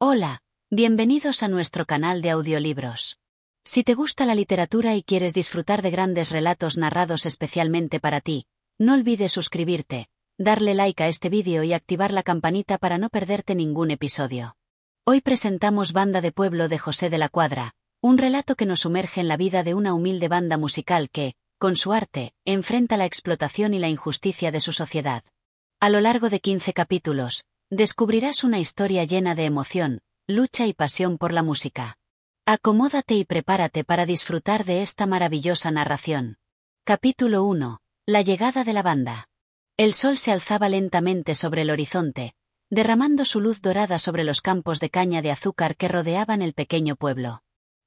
Hola, bienvenidos a nuestro canal de audiolibros. Si te gusta la literatura y quieres disfrutar de grandes relatos narrados especialmente para ti, no olvides suscribirte, darle like a este vídeo y activar la campanita para no perderte ningún episodio. Hoy presentamos Banda de Pueblo de José de la Cuadra, un relato que nos sumerge en la vida de una humilde banda musical que, con su arte, enfrenta la explotación y la injusticia de su sociedad. A lo largo de 15 capítulos, descubrirás una historia llena de emoción, lucha y pasión por la música. Acomódate y prepárate para disfrutar de esta maravillosa narración. Capítulo 1. La llegada de la banda. El sol se alzaba lentamente sobre el horizonte, derramando su luz dorada sobre los campos de caña de azúcar que rodeaban el pequeño pueblo.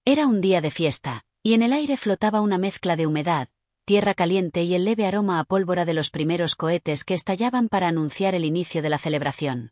Era un día de fiesta, y en el aire flotaba una mezcla de humedad, tierra caliente y el leve aroma a pólvora de los primeros cohetes que estallaban para anunciar el inicio de la celebración.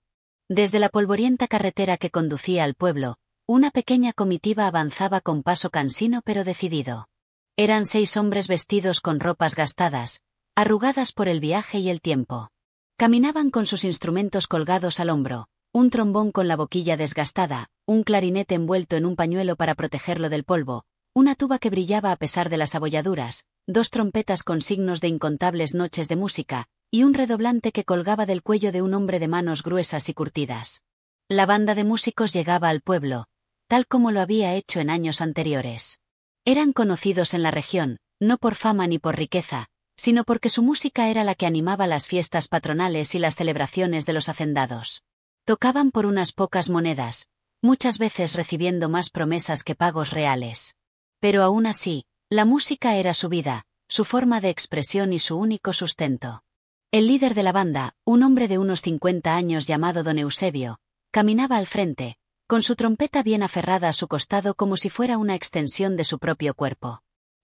Desde la polvorienta carretera que conducía al pueblo, una pequeña comitiva avanzaba con paso cansino pero decidido. Eran 6 hombres vestidos con ropas gastadas, arrugadas por el viaje y el tiempo. Caminaban con sus instrumentos colgados al hombro, un trombón con la boquilla desgastada, un clarinete envuelto en un pañuelo para protegerlo del polvo, una tuba que brillaba a pesar de las abolladuras, 2 trompetas con signos de incontables noches de música, y un redoblante que colgaba del cuello de un hombre de manos gruesas y curtidas. La banda de músicos llegaba al pueblo, tal como lo había hecho en años anteriores. Eran conocidos en la región, no por fama ni por riqueza, sino porque su música era la que animaba las fiestas patronales y las celebraciones de los hacendados. Tocaban por unas pocas monedas, muchas veces recibiendo más promesas que pagos reales. Pero aún así, la música era su vida, su forma de expresión y su único sustento. El líder de la banda, un hombre de unos 50 años llamado Don Eusebio, caminaba al frente, con su trompeta bien aferrada a su costado como si fuera una extensión de su propio cuerpo.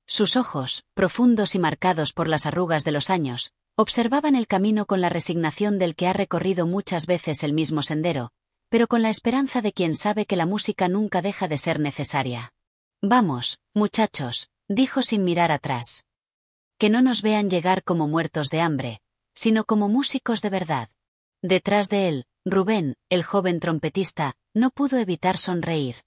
Sus ojos, profundos y marcados por las arrugas de los años, observaban el camino con la resignación del que ha recorrido muchas veces el mismo sendero, pero con la esperanza de quien sabe que la música nunca deja de ser necesaria. «Vamos, muchachos», dijo sin mirar atrás. «Que no nos vean llegar como muertos de hambre, sino como músicos de verdad». Detrás de él, Rubén, el joven trompetista, no pudo evitar sonreír.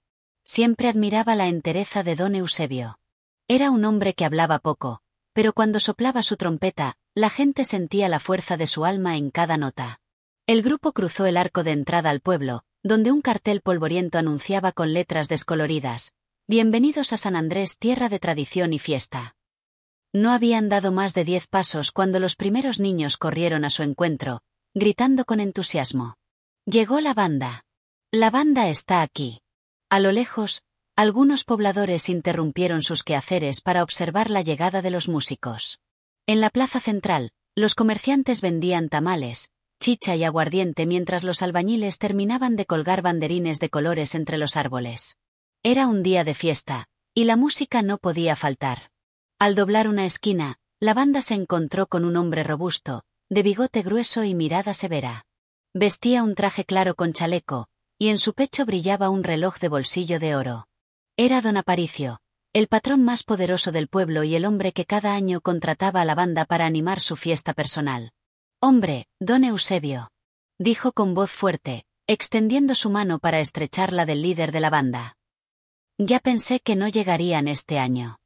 Siempre admiraba la entereza de Don Eusebio. Era un hombre que hablaba poco, pero cuando soplaba su trompeta, la gente sentía la fuerza de su alma en cada nota. El grupo cruzó el arco de entrada al pueblo, donde un cartel polvoriento anunciaba con letras descoloridas: «Bienvenidos a San Andrés, tierra de tradición y fiesta». No habían dado más de 10 pasos cuando los primeros niños corrieron a su encuentro, gritando con entusiasmo: «Llegó la banda. La banda está aquí». A lo lejos, algunos pobladores interrumpieron sus quehaceres para observar la llegada de los músicos. En la plaza central, los comerciantes vendían tamales, chicha y aguardiente mientras los albañiles terminaban de colgar banderines de colores entre los árboles. Era un día de fiesta, y la música no podía faltar. Al doblar una esquina, la banda se encontró con un hombre robusto, de bigote grueso y mirada severa. Vestía un traje claro con chaleco, y en su pecho brillaba un reloj de bolsillo de oro. Era don Aparicio, el patrón más poderoso del pueblo y el hombre que cada año contrataba a la banda para animar su fiesta personal. «Hombre, don Eusebio», dijo con voz fuerte, extendiendo su mano para estrechar la del líder de la banda. «Ya pensé que no llegarían este año.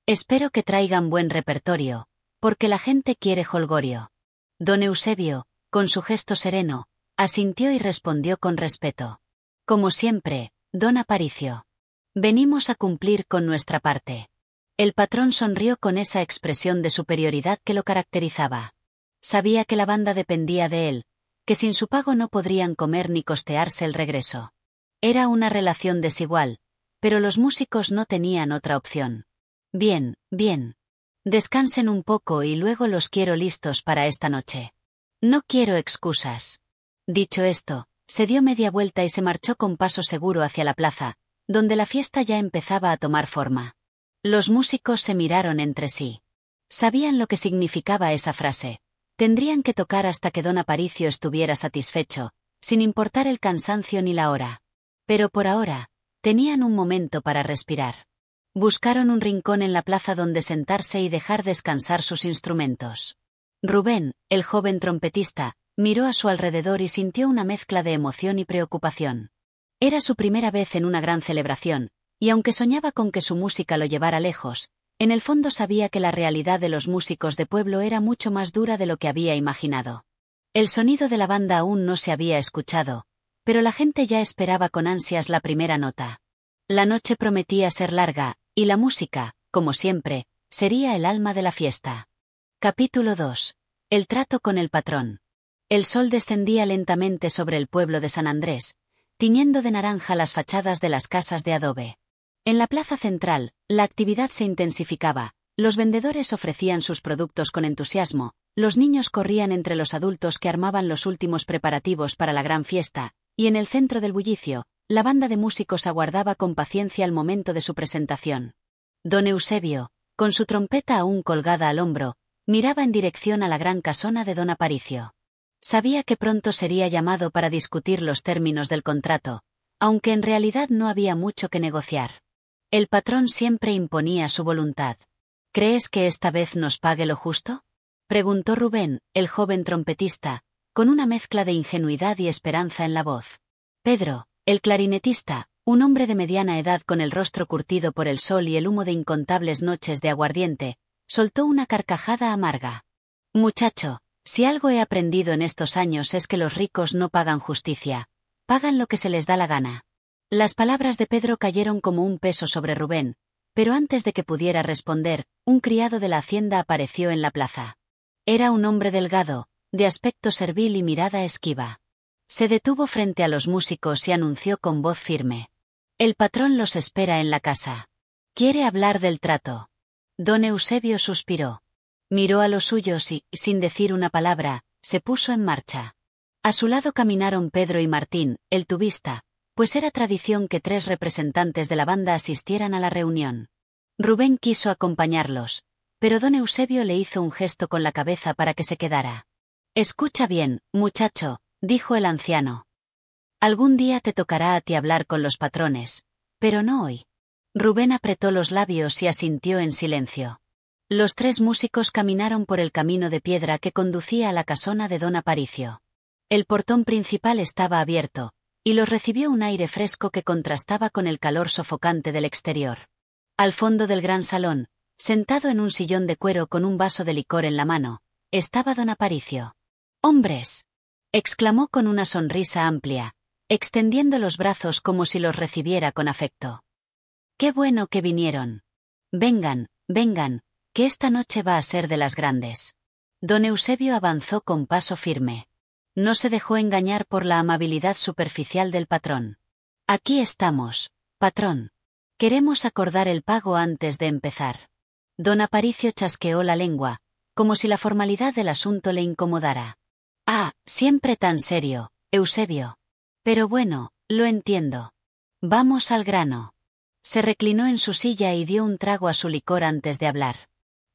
Espero que traigan buen repertorio, porque la gente quiere jolgorio». Don Eusebio, con su gesto sereno, asintió y respondió con respeto: «Como siempre, don Aparicio. Venimos a cumplir con nuestra parte». El patrón sonrió con esa expresión de superioridad que lo caracterizaba. Sabía que la banda dependía de él, que sin su pago no podrían comer ni costearse el regreso. Era una relación desigual, pero los músicos no tenían otra opción. «Bien, bien. Descansen un poco y luego los quiero listos para esta noche. No quiero excusas». Dicho esto, se dio media vuelta y se marchó con paso seguro hacia la plaza, donde la fiesta ya empezaba a tomar forma. Los músicos se miraron entre sí. Sabían lo que significaba esa frase. Tendrían que tocar hasta que don Aparicio estuviera satisfecho, sin importar el cansancio ni la hora. Pero por ahora, tenían un momento para respirar. Buscaron un rincón en la plaza donde sentarse y dejar descansar sus instrumentos. Rubén, el joven trompetista, miró a su alrededor y sintió una mezcla de emoción y preocupación. Era su primera vez en una gran celebración, y aunque soñaba con que su música lo llevara lejos, en el fondo sabía que la realidad de los músicos de pueblo era mucho más dura de lo que había imaginado. El sonido de la banda aún no se había escuchado, pero la gente ya esperaba con ansias la primera nota. La noche prometía ser larga, y la música, como siempre, sería el alma de la fiesta. Capítulo 2. El trato con el patrón. El sol descendía lentamente sobre el pueblo de San Andrés, tiñendo de naranja las fachadas de las casas de adobe. En la plaza central, la actividad se intensificaba, los vendedores ofrecían sus productos con entusiasmo, los niños corrían entre los adultos que armaban los últimos preparativos para la gran fiesta, y en el centro del bullicio, la banda de músicos aguardaba con paciencia el momento de su presentación. Don Eusebio, con su trompeta aún colgada al hombro, miraba en dirección a la gran casona de don Aparicio. Sabía que pronto sería llamado para discutir los términos del contrato, aunque en realidad no había mucho que negociar. El patrón siempre imponía su voluntad. ¿Crees que esta vez nos pague lo justo?, preguntó Rubén, el joven trompetista, con una mezcla de ingenuidad y esperanza en la voz. Pedro, el clarinetista, un hombre de mediana edad con el rostro curtido por el sol y el humo de incontables noches de aguardiente, soltó una carcajada amarga. Muchacho, si algo he aprendido en estos años es que los ricos no pagan justicia, pagan lo que se les da la gana. Las palabras de Pedro cayeron como un peso sobre Rubén, pero antes de que pudiera responder, un criado de la hacienda apareció en la plaza. Era un hombre delgado, de aspecto servil y mirada esquiva. Se detuvo frente a los músicos y anunció con voz firme. El patrón los espera en la casa. Quiere hablar del trato. Don Eusebio suspiró. Miró a los suyos y, sin decir una palabra, se puso en marcha. A su lado caminaron Pedro y Martín, el tubista, pues era tradición que 3 representantes de la banda asistieran a la reunión. Rubén quiso acompañarlos, pero don Eusebio le hizo un gesto con la cabeza para que se quedara. Escucha bien, muchacho, dijo el anciano. Algún día te tocará a ti hablar con los patrones, pero no hoy. Rubén apretó los labios y asintió en silencio. Los 3 músicos caminaron por el camino de piedra que conducía a la casona de don Aparicio. El portón principal estaba abierto, y los recibió un aire fresco que contrastaba con el calor sofocante del exterior. Al fondo del gran salón, sentado en un sillón de cuero con un vaso de licor en la mano, estaba don Aparicio. «¡Hombres!», exclamó con una sonrisa amplia, extendiendo los brazos como si los recibiera con afecto. «¡Qué bueno que vinieron! Vengan, vengan, que esta noche va a ser de las grandes». Don Eusebio avanzó con paso firme. No se dejó engañar por la amabilidad superficial del patrón. «Aquí estamos, patrón. Queremos acordar el pago antes de empezar». Don Aparicio chasqueó la lengua, como si la formalidad del asunto le incomodara. «Ah, siempre tan serio, Eusebio. Pero bueno, lo entiendo. Vamos al grano». Se reclinó en su silla y dio un trago a su licor antes de hablar.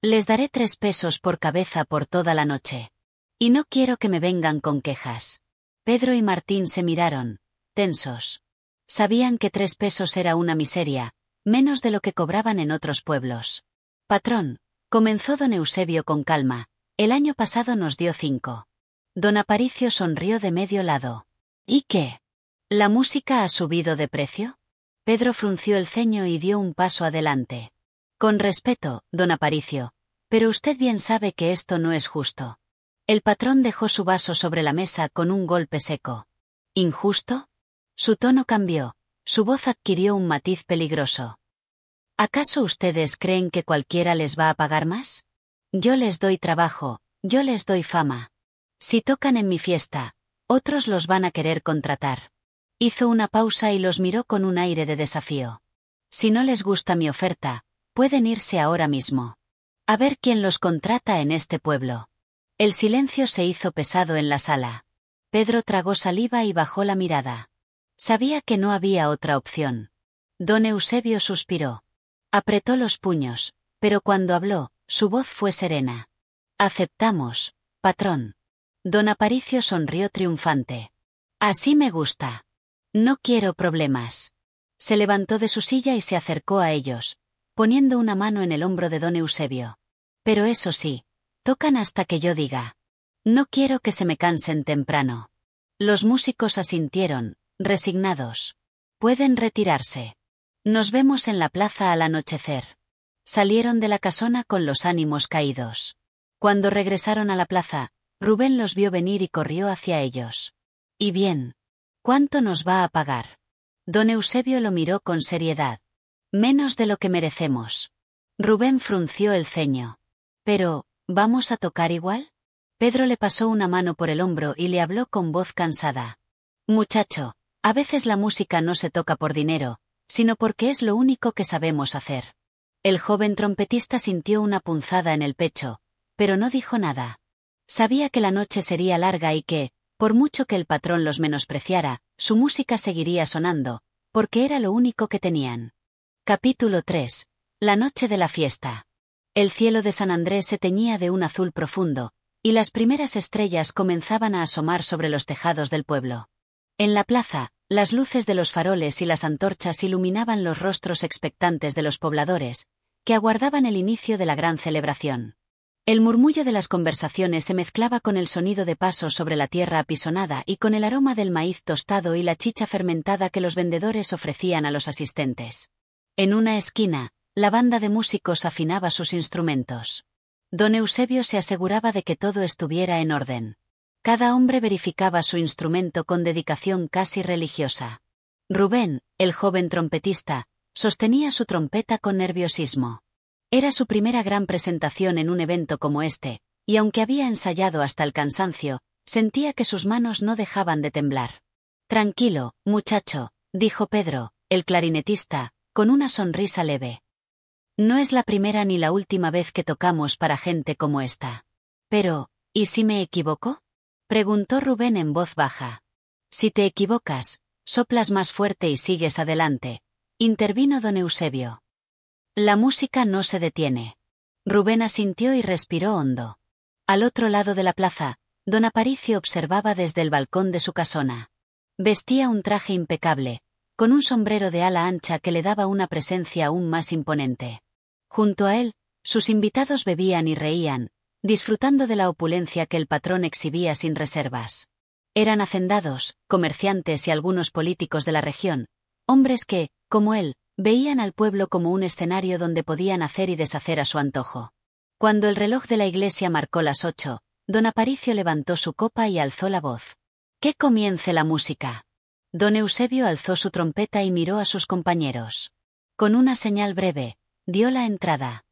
«Les daré 3 pesos por cabeza por toda la noche. Y no quiero que me vengan con quejas». Pedro y Martín se miraron, tensos. Sabían que 3 pesos era una miseria, menos de lo que cobraban en otros pueblos. «Patrón», comenzó don Eusebio con calma, «el año pasado nos dio 5. Don Aparicio sonrió de medio lado. «¿Y qué? ¿La música ha subido de precio?». Pedro frunció el ceño y dio un paso adelante. «Con respeto, don Aparicio, pero usted bien sabe que esto no es justo». El patrón dejó su vaso sobre la mesa con un golpe seco. «¿Injusto?». Su tono cambió, su voz adquirió un matiz peligroso. ¿Acaso ustedes creen que cualquiera les va a pagar más? Yo les doy trabajo, yo les doy fama. Si tocan en mi fiesta, otros los van a querer contratar». Hizo una pausa y los miró con un aire de desafío. «Si no les gusta mi oferta, pueden irse ahora mismo. A ver quién los contrata en este pueblo». El silencio se hizo pesado en la sala. Pedro tragó saliva y bajó la mirada. Sabía que no había otra opción. Don Eusebio suspiró. Apretó los puños, pero cuando habló, su voz fue serena. «Aceptamos, patrón». Don Aparicio sonrió triunfante. «Así me gusta. No quiero problemas». Se levantó de su silla y se acercó a ellos, poniendo una mano en el hombro de don Eusebio. «Pero eso sí, tocan hasta que yo diga. No quiero que se me cansen temprano». Los músicos asintieron, resignados. Pueden retirarse. Nos vemos en la plaza al anochecer. Salieron de la casona con los ánimos caídos. Cuando regresaron a la plaza, Rubén los vio venir y corrió hacia ellos. ¿Y bien? ¿Cuánto nos va a pagar? Don Eusebio lo miró con seriedad. Menos de lo que merecemos. Rubén frunció el ceño. Pero, ¿vamos a tocar igual? Pedro le pasó una mano por el hombro y le habló con voz cansada. Muchacho, a veces la música no se toca por dinero, sino porque es lo único que sabemos hacer. El joven trompetista sintió una punzada en el pecho, pero no dijo nada. Sabía que la noche sería larga y que, por mucho que el patrón los menospreciara, su música seguiría sonando, porque era lo único que tenían. Capítulo 3. La noche de la fiesta. El cielo de San Andrés se teñía de un azul profundo, y las primeras estrellas comenzaban a asomar sobre los tejados del pueblo. En la plaza, las luces de los faroles y las antorchas iluminaban los rostros expectantes de los pobladores, que aguardaban el inicio de la gran celebración. El murmullo de las conversaciones se mezclaba con el sonido de pasos sobre la tierra apisonada y con el aroma del maíz tostado y la chicha fermentada que los vendedores ofrecían a los asistentes. En una esquina, la banda de músicos afinaba sus instrumentos. Don Eusebio se aseguraba de que todo estuviera en orden. Cada hombre verificaba su instrumento con dedicación casi religiosa. Rubén, el joven trompetista, sostenía su trompeta con nerviosismo. Era su primera gran presentación en un evento como este, y aunque había ensayado hasta el cansancio, sentía que sus manos no dejaban de temblar. Tranquilo, muchacho, dijo Pedro, el clarinetista, con una sonrisa leve. No es la primera ni la última vez que tocamos para gente como esta. Pero, ¿y si me equivoco? Preguntó Rubén en voz baja. Si te equivocas, soplas más fuerte y sigues adelante, intervino don Eusebio. La música no se detiene. Rubén asintió y respiró hondo. Al otro lado de la plaza, don Aparicio observaba desde el balcón de su casona. Vestía un traje impecable, con un sombrero de ala ancha que le daba una presencia aún más imponente. Junto a él, sus invitados bebían y reían, disfrutando de la opulencia que el patrón exhibía sin reservas. Eran hacendados, comerciantes y algunos políticos de la región, hombres que, como él, veían al pueblo como un escenario donde podían hacer y deshacer a su antojo. Cuando el reloj de la iglesia marcó las 8, don Aparicio levantó su copa y alzó la voz. «¡Que comience la música!». Don Eusebio alzó su trompeta y miró a sus compañeros. Con una señal breve, dio la entrada.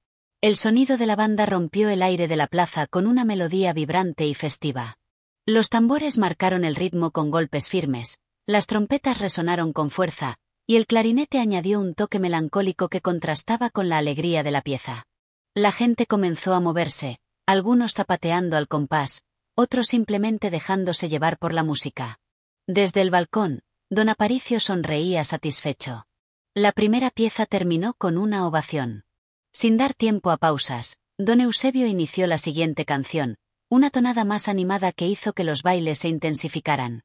El sonido de la banda rompió el aire de la plaza con una melodía vibrante y festiva. Los tambores marcaron el ritmo con golpes firmes, las trompetas resonaron con fuerza, y el clarinete añadió un toque melancólico que contrastaba con la alegría de la pieza. La gente comenzó a moverse, algunos zapateando al compás, otros simplemente dejándose llevar por la música. Desde el balcón, don Aparicio sonreía satisfecho. La primera pieza terminó con una ovación. Sin dar tiempo a pausas, don Eusebio inició la siguiente canción, una tonada más animada que hizo que los bailes se intensificaran.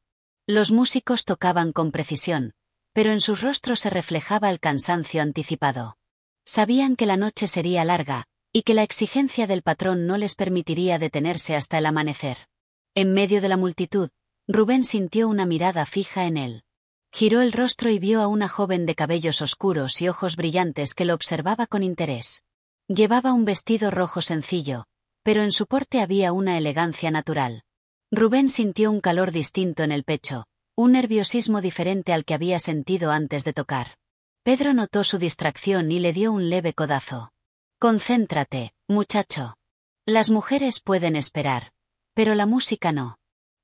Los músicos tocaban con precisión, pero en sus rostros se reflejaba el cansancio anticipado. Sabían que la noche sería larga, y que la exigencia del patrón no les permitiría detenerse hasta el amanecer. En medio de la multitud, Rubén sintió una mirada fija en él. Giró el rostro y vio a una joven de cabellos oscuros y ojos brillantes que lo observaba con interés. Llevaba un vestido rojo sencillo, pero en su porte había una elegancia natural. Rubén sintió un calor distinto en el pecho, un nerviosismo diferente al que había sentido antes de tocar. Pedro notó su distracción y le dio un leve codazo. «Concéntrate, muchacho. Las mujeres pueden esperar, pero la música no».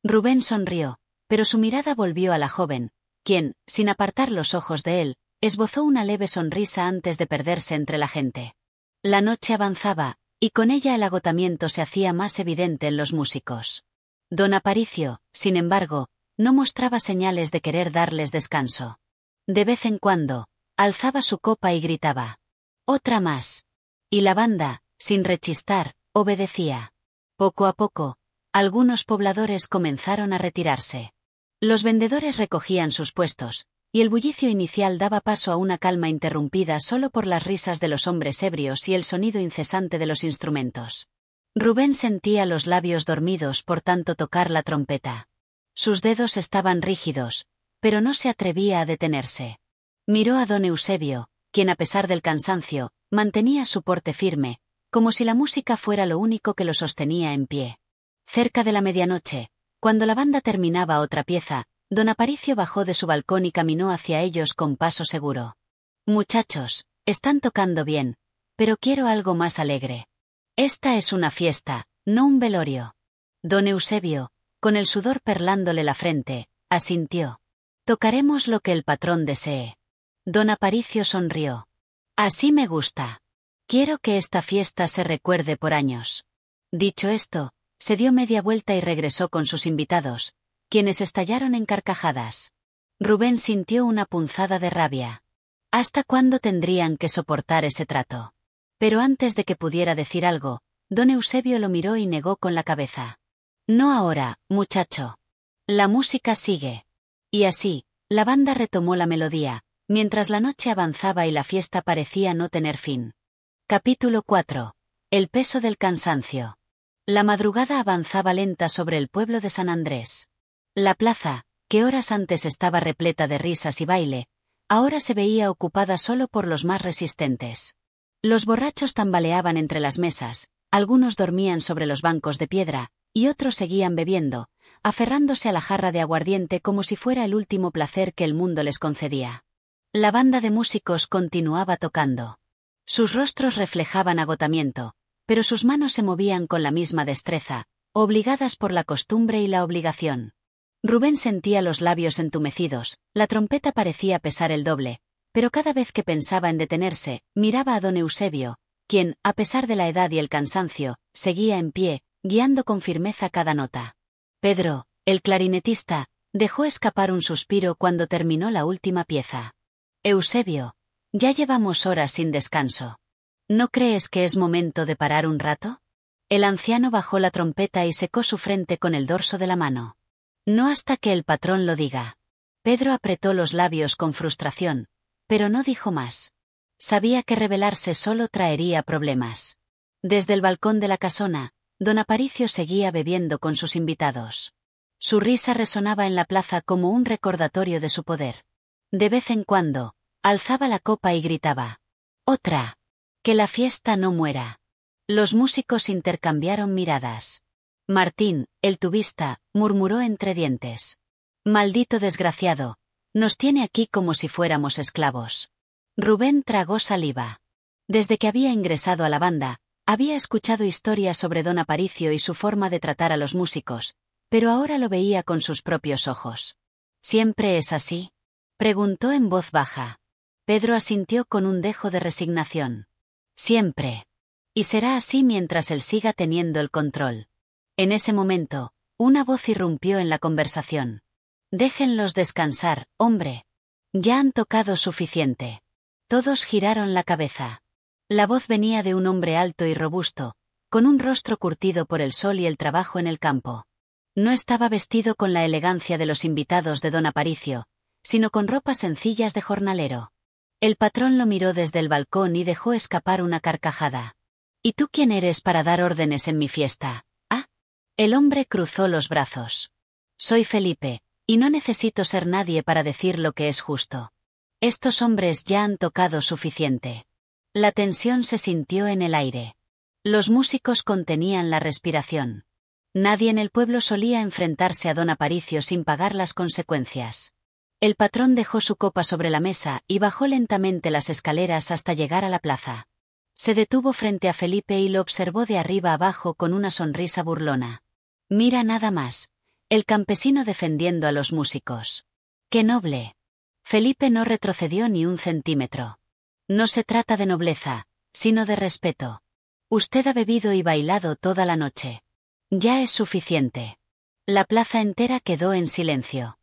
Rubén sonrió, pero su mirada volvió a la joven, quien, sin apartar los ojos de él, esbozó una leve sonrisa antes de perderse entre la gente. La noche avanzaba, y con ella el agotamiento se hacía más evidente en los músicos. Don Aparicio, sin embargo, no mostraba señales de querer darles descanso. De vez en cuando, alzaba su copa y gritaba: «¡Otra más!». Y la banda, sin rechistar, obedecía. Poco a poco, algunos pobladores comenzaron a retirarse. Los vendedores recogían sus puestos, y el bullicio inicial daba paso a una calma interrumpida solo por las risas de los hombres ebrios y el sonido incesante de los instrumentos. Rubén sentía los labios dormidos por tanto tocar la trompeta. Sus dedos estaban rígidos, pero no se atrevía a detenerse. Miró a don Eusebio, quien a pesar del cansancio, mantenía su porte firme, como si la música fuera lo único que lo sostenía en pie. Cerca de la medianoche, cuando la banda terminaba otra pieza, don Aparicio bajó de su balcón y caminó hacia ellos con paso seguro. «Muchachos, están tocando bien, pero quiero algo más alegre. Esta es una fiesta, no un velorio». Don Eusebio, con el sudor perlándole la frente, asintió. «Tocaremos lo que el patrón desee». Don Aparicio sonrió. «Así me gusta. Quiero que esta fiesta se recuerde por años». Dicho esto, se dio media vuelta y regresó con sus invitados, quienes estallaron en carcajadas. Rubén sintió una punzada de rabia. ¿Hasta cuándo tendrían que soportar ese trato? Pero antes de que pudiera decir algo, don Eusebio lo miró y negó con la cabeza. «No ahora, muchacho. La música sigue». Y así, la banda retomó la melodía, mientras la noche avanzaba y la fiesta parecía no tener fin. Capítulo 4. El peso del cansancio. La madrugada avanzaba lenta sobre el pueblo de San Andrés. La plaza, que horas antes estaba repleta de risas y baile, ahora se veía ocupada solo por los más resistentes. Los borrachos tambaleaban entre las mesas, algunos dormían sobre los bancos de piedra, y otros seguían bebiendo, aferrándose a la jarra de aguardiente como si fuera el último placer que el mundo les concedía. La banda de músicos continuaba tocando. Sus rostros reflejaban agotamiento, pero sus manos se movían con la misma destreza, obligadas por la costumbre y la obligación. Rubén sentía los labios entumecidos, la trompeta parecía pesar el doble, pero cada vez que pensaba en detenerse, miraba a don Eusebio, quien, a pesar de la edad y el cansancio, seguía en pie, guiando con firmeza cada nota. Pedro, el clarinetista, dejó escapar un suspiro cuando terminó la última pieza. «Eusebio, ya llevamos horas sin descanso. ¿No crees que es momento de parar un rato?» El anciano bajó la trompeta y secó su frente con el dorso de la mano. «No hasta que el patrón lo diga». Pedro apretó los labios con frustración, pero no dijo más. Sabía que rebelarse solo traería problemas. Desde el balcón de la casona, don Aparicio seguía bebiendo con sus invitados. Su risa resonaba en la plaza como un recordatorio de su poder. De vez en cuando, alzaba la copa y gritaba: «¡Otra! ¡Que la fiesta no muera!». Los músicos intercambiaron miradas. Martín, el tubista, murmuró entre dientes: «Maldito desgraciado, nos tiene aquí como si fuéramos esclavos». Rubén tragó saliva. Desde que había ingresado a la banda, había escuchado historias sobre don Aparicio y su forma de tratar a los músicos, pero ahora lo veía con sus propios ojos. «¿Siempre es así?», preguntó en voz baja. Pedro asintió con un dejo de resignación. «Siempre. Y será así mientras él siga teniendo el control». En ese momento, una voz irrumpió en la conversación. «Déjenlos descansar, hombre. Ya han tocado suficiente». Todos giraron la cabeza. La voz venía de un hombre alto y robusto, con un rostro curtido por el sol y el trabajo en el campo. No estaba vestido con la elegancia de los invitados de don Aparicio, sino con ropas sencillas de jornalero. El patrón lo miró desde el balcón y dejó escapar una carcajada. «¿Y tú quién eres para dar órdenes en mi fiesta, ah?» El hombre cruzó los brazos. «Soy Felipe, y no necesito ser nadie para decir lo que es justo. Estos hombres ya han tocado suficiente». La tensión se sintió en el aire. Los músicos contenían la respiración. Nadie en el pueblo solía enfrentarse a don Aparicio sin pagar las consecuencias. El patrón dejó su copa sobre la mesa y bajó lentamente las escaleras hasta llegar a la plaza. Se detuvo frente a Felipe y lo observó de arriba abajo con una sonrisa burlona. «Mira nada más, el campesino defendiendo a los músicos. ¡Qué noble!». Felipe no retrocedió ni un centímetro. «No se trata de nobleza, sino de respeto. Usted ha bebido y bailado toda la noche. Ya es suficiente». La plaza entera quedó en silencio.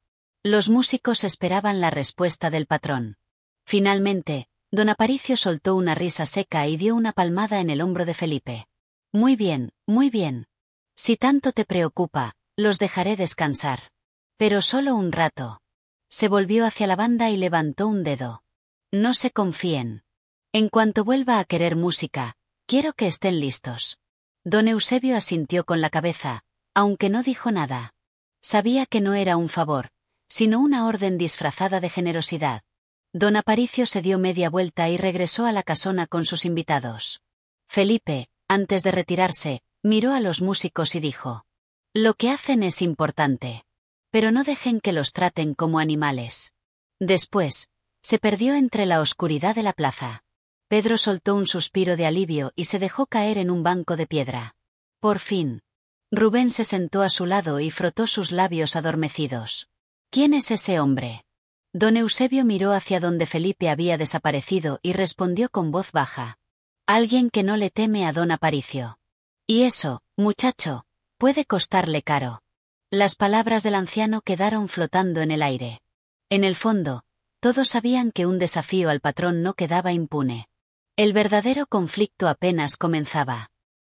Los músicos esperaban la respuesta del patrón. Finalmente, don Aparicio soltó una risa seca y dio una palmada en el hombro de Felipe. «Muy bien, muy bien. Si tanto te preocupa, los dejaré descansar. Pero solo un rato». Se volvió hacia la banda y levantó un dedo. «No se confíen. En cuanto vuelva a querer música, quiero que estén listos». Don Eusebio asintió con la cabeza, aunque no dijo nada. Sabía que no era un favor, sino una orden disfrazada de generosidad. Don Aparicio se dio media vuelta y regresó a la casona con sus invitados. Felipe, antes de retirarse, miró a los músicos y dijo: «Lo que hacen es importante. Pero no dejen que los traten como animales». Después, se perdió entre la oscuridad de la plaza. Pedro soltó un suspiro de alivio y se dejó caer en un banco de piedra. Por fin. Rubén se sentó a su lado y frotó sus labios adormecidos. «¿Quién es ese hombre?». Don Eusebio miró hacia donde Felipe había desaparecido y respondió con voz baja: «Alguien que no le teme a don Aparicio. Y eso, muchacho, puede costarle caro». Las palabras del anciano quedaron flotando en el aire. En el fondo, todos sabían que un desafío al patrón no quedaba impune. El verdadero conflicto apenas comenzaba.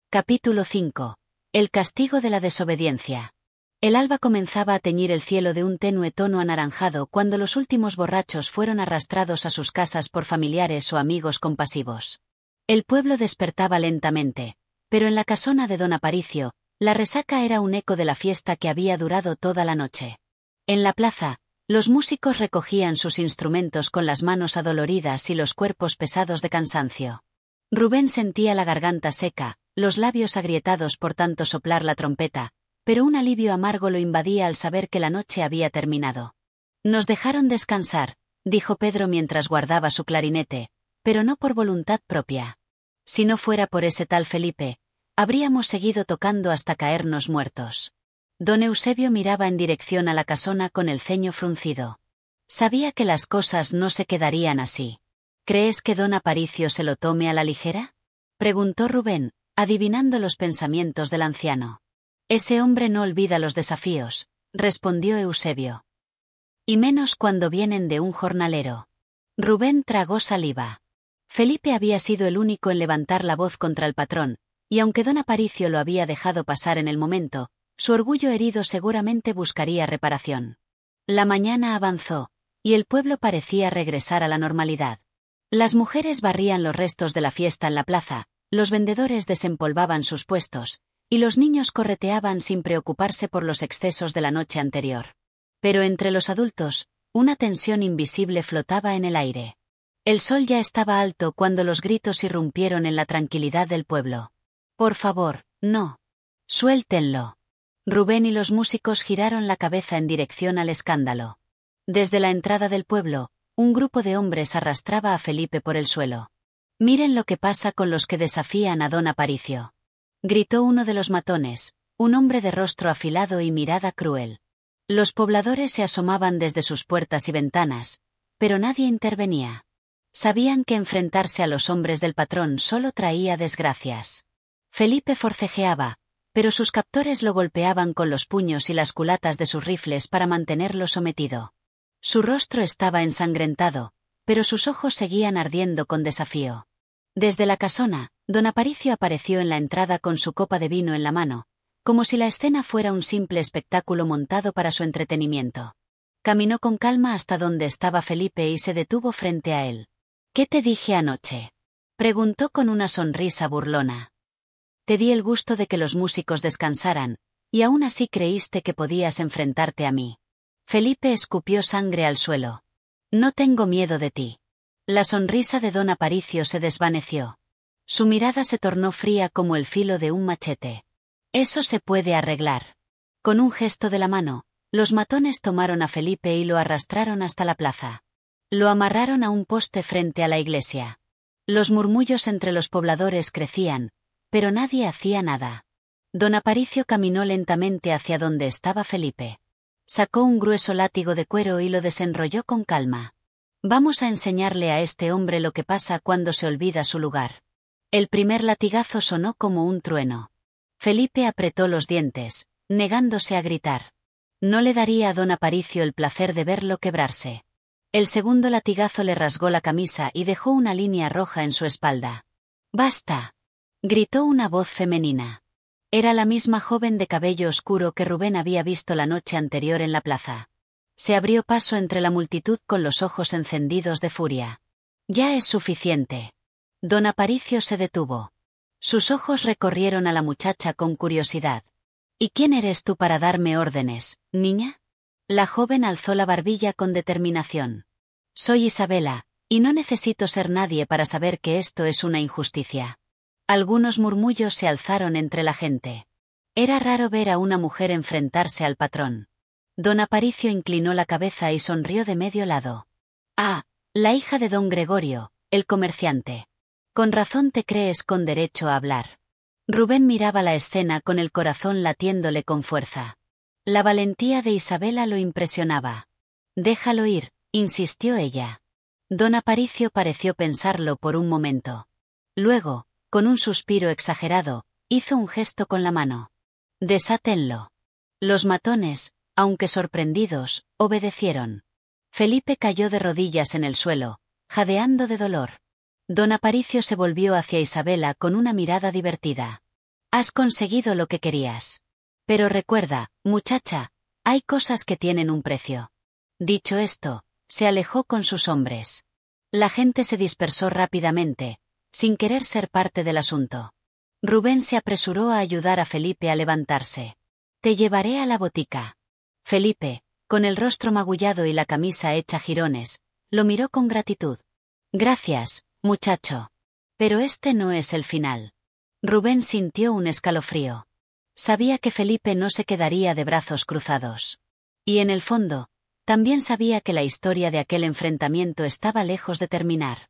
Capítulo 5. El castigo de la desobediencia. El alba comenzaba a teñir el cielo de un tenue tono anaranjado cuando los últimos borrachos fueron arrastrados a sus casas por familiares o amigos compasivos. El pueblo despertaba lentamente, pero en la casona de don Aparicio, la resaca era un eco de la fiesta que había durado toda la noche. En la plaza, los músicos recogían sus instrumentos con las manos adoloridas y los cuerpos pesados de cansancio. Rubén sentía la garganta seca, los labios agrietados por tanto soplar la trompeta, pero un alivio amargo lo invadía al saber que la noche había terminado. «Nos dejaron descansar», dijo Pedro mientras guardaba su clarinete, pero no por voluntad propia. «Si no fuera por ese tal Felipe, habríamos seguido tocando hasta caernos muertos». Don Eusebio miraba en dirección a la casona con el ceño fruncido. Sabía que las cosas no se quedarían así. «¿Crees que don Aparicio se lo tome a la ligera?», preguntó Rubén, adivinando los pensamientos del anciano. «Ese hombre no olvida los desafíos», respondió Eusebio. «Y menos cuando vienen de un jornalero». Rubén tragó saliva. Felipe había sido el único en levantar la voz contra el patrón, y aunque don Aparicio lo había dejado pasar en el momento, su orgullo herido seguramente buscaría reparación. La mañana avanzó, y el pueblo parecía regresar a la normalidad. Las mujeres barrían los restos de la fiesta en la plaza, los vendedores desempolvaban sus puestos, y los niños correteaban sin preocuparse por los excesos de la noche anterior. Pero entre los adultos, una tensión invisible flotaba en el aire. El sol ya estaba alto cuando los gritos irrumpieron en la tranquilidad del pueblo. «Por favor, no. Suéltenlo». Rubén y los músicos giraron la cabeza en dirección al escándalo. Desde la entrada del pueblo, un grupo de hombres arrastraba a Felipe por el suelo. «Miren lo que pasa con los que desafían a don Aparicio», gritó uno de los matones, un hombre de rostro afilado y mirada cruel. Los pobladores se asomaban desde sus puertas y ventanas, pero nadie intervenía. Sabían que enfrentarse a los hombres del patrón solo traía desgracias. Felipe forcejeaba, pero sus captores lo golpeaban con los puños y las culatas de sus rifles para mantenerlo sometido. Su rostro estaba ensangrentado, pero sus ojos seguían ardiendo con desafío. Desde la casona, don Aparicio apareció en la entrada con su copa de vino en la mano, como si la escena fuera un simple espectáculo montado para su entretenimiento. Caminó con calma hasta donde estaba Felipe y se detuvo frente a él. «¿Qué te dije anoche?», preguntó con una sonrisa burlona. «Te di el gusto de que los músicos descansaran, y aún así creíste que podías enfrentarte a mí». Felipe escupió sangre al suelo. «No tengo miedo de ti». La sonrisa de don Aparicio se desvaneció. Su mirada se tornó fría como el filo de un machete. «Eso se puede arreglar». Con un gesto de la mano, los matones tomaron a Felipe y lo arrastraron hasta la plaza. Lo amarraron a un poste frente a la iglesia. Los murmullos entre los pobladores crecían, pero nadie hacía nada. Don Aparicio caminó lentamente hacia donde estaba Felipe. Sacó un grueso látigo de cuero y lo desenrolló con calma. «Vamos a enseñarle a este hombre lo que pasa cuando se olvida su lugar». El primer latigazo sonó como un trueno. Felipe apretó los dientes, negándose a gritar. No le daría a don Aparicio el placer de verlo quebrarse. El segundo latigazo le rasgó la camisa y dejó una línea roja en su espalda. «¡Basta!», gritó una voz femenina. Era la misma joven de cabello oscuro que Rubén había visto la noche anterior en la plaza. Se abrió paso entre la multitud con los ojos encendidos de furia. «Ya es suficiente». Don Aparicio se detuvo. Sus ojos recorrieron a la muchacha con curiosidad. «¿Y quién eres tú para darme órdenes, niña?». La joven alzó la barbilla con determinación. Soy Isabela, y no necesito ser nadie para saber que esto es una injusticia. Algunos murmullos se alzaron entre la gente. Era raro ver a una mujer enfrentarse al patrón. Don Aparicio inclinó la cabeza y sonrió de medio lado. Ah, la hija de don Gregorio, el comerciante. Con razón te crees con derecho a hablar. Rubén miraba la escena con el corazón latiéndole con fuerza. La valentía de Isabela lo impresionaba. Déjalo ir, insistió ella. Don Aparicio pareció pensarlo por un momento. Luego, con un suspiro exagerado, hizo un gesto con la mano. Desátenlo. Los matones, aunque sorprendidos, obedecieron. Felipe cayó de rodillas en el suelo, jadeando de dolor. Don Aparicio se volvió hacia Isabela con una mirada divertida. Has conseguido lo que querías. Pero recuerda, muchacha, hay cosas que tienen un precio. Dicho esto, se alejó con sus hombres. La gente se dispersó rápidamente, sin querer ser parte del asunto. Rubén se apresuró a ayudar a Felipe a levantarse. Te llevaré a la botica. Felipe, con el rostro magullado y la camisa hecha jirones, lo miró con gratitud. Gracias, muchacho. Pero este no es el final. Rubén sintió un escalofrío. Sabía que Felipe no se quedaría de brazos cruzados. Y en el fondo, también sabía que la historia de aquel enfrentamiento estaba lejos de terminar.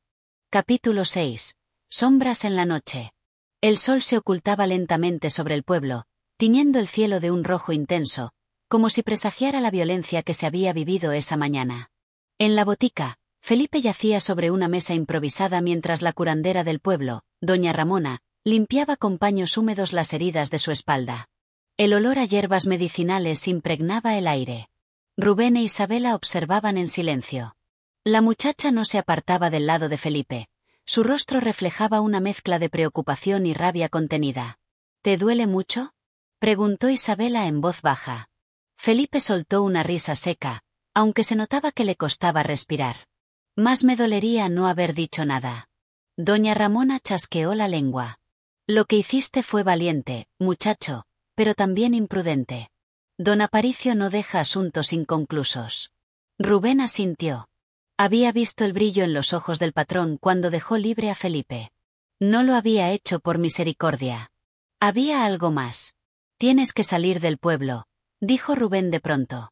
Capítulo 6. Sombras en la noche. El sol se ocultaba lentamente sobre el pueblo, tiñendo el cielo de un rojo intenso, como si presagiara la violencia que se había vivido esa mañana. En la botica, Felipe yacía sobre una mesa improvisada mientras la curandera del pueblo, doña Ramona, limpiaba con paños húmedos las heridas de su espalda. El olor a hierbas medicinales impregnaba el aire. Rubén e Isabela observaban en silencio. La muchacha no se apartaba del lado de Felipe. Su rostro reflejaba una mezcla de preocupación y rabia contenida. ¿Te duele mucho?, preguntó Isabela en voz baja. Felipe soltó una risa seca, aunque se notaba que le costaba respirar. Más me dolería no haber dicho nada. Doña Ramona chasqueó la lengua. Lo que hiciste fue valiente, muchacho, pero también imprudente. Don Aparicio no deja asuntos inconclusos. Rubén asintió. Había visto el brillo en los ojos del patrón cuando dejó libre a Felipe. No lo había hecho por misericordia. Había algo más. Tienes que salir del pueblo, dijo Rubén de pronto.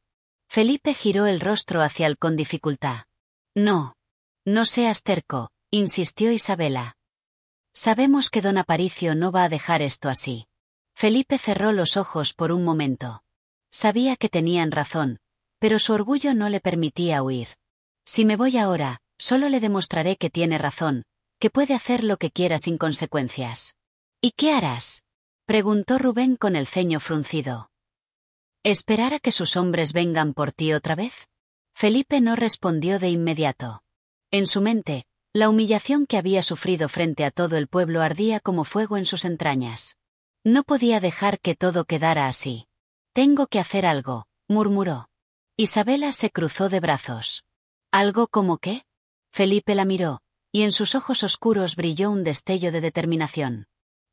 Felipe giró el rostro hacia él con dificultad. No. No seas terco, insistió Isabela. Sabemos que don Aparicio no va a dejar esto así. Felipe cerró los ojos por un momento. Sabía que tenían razón, pero su orgullo no le permitía huir. Si me voy ahora, solo le demostraré que tiene razón, que puede hacer lo que quiera sin consecuencias. ¿Y qué harás?, preguntó Rubén con el ceño fruncido. ¿Esperar a que sus hombres vengan por ti otra vez? Felipe no respondió de inmediato. En su mente, la humillación que había sufrido frente a todo el pueblo ardía como fuego en sus entrañas. No podía dejar que todo quedara así. Tengo que hacer algo, murmuró. Isabela se cruzó de brazos. ¿Algo como qué? Felipe la miró, y en sus ojos oscuros brilló un destello de determinación.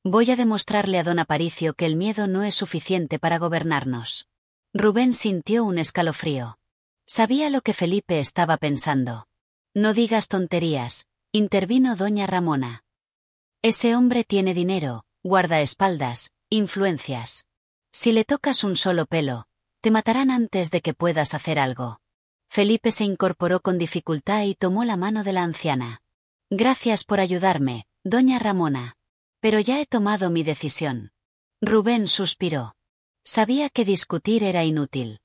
Voy a demostrarle a don Aparicio que el miedo no es suficiente para gobernarnos. Rubén sintió un escalofrío. Sabía lo que Felipe estaba pensando. No digas tonterías, intervino doña Ramona. Ese hombre tiene dinero, guardaespaldas, influencias. Si le tocas un solo pelo, te matarán antes de que puedas hacer algo. Felipe se incorporó con dificultad y tomó la mano de la anciana. Gracias por ayudarme, doña Ramona. Pero ya he tomado mi decisión. Rubén suspiró. Sabía que discutir era inútil.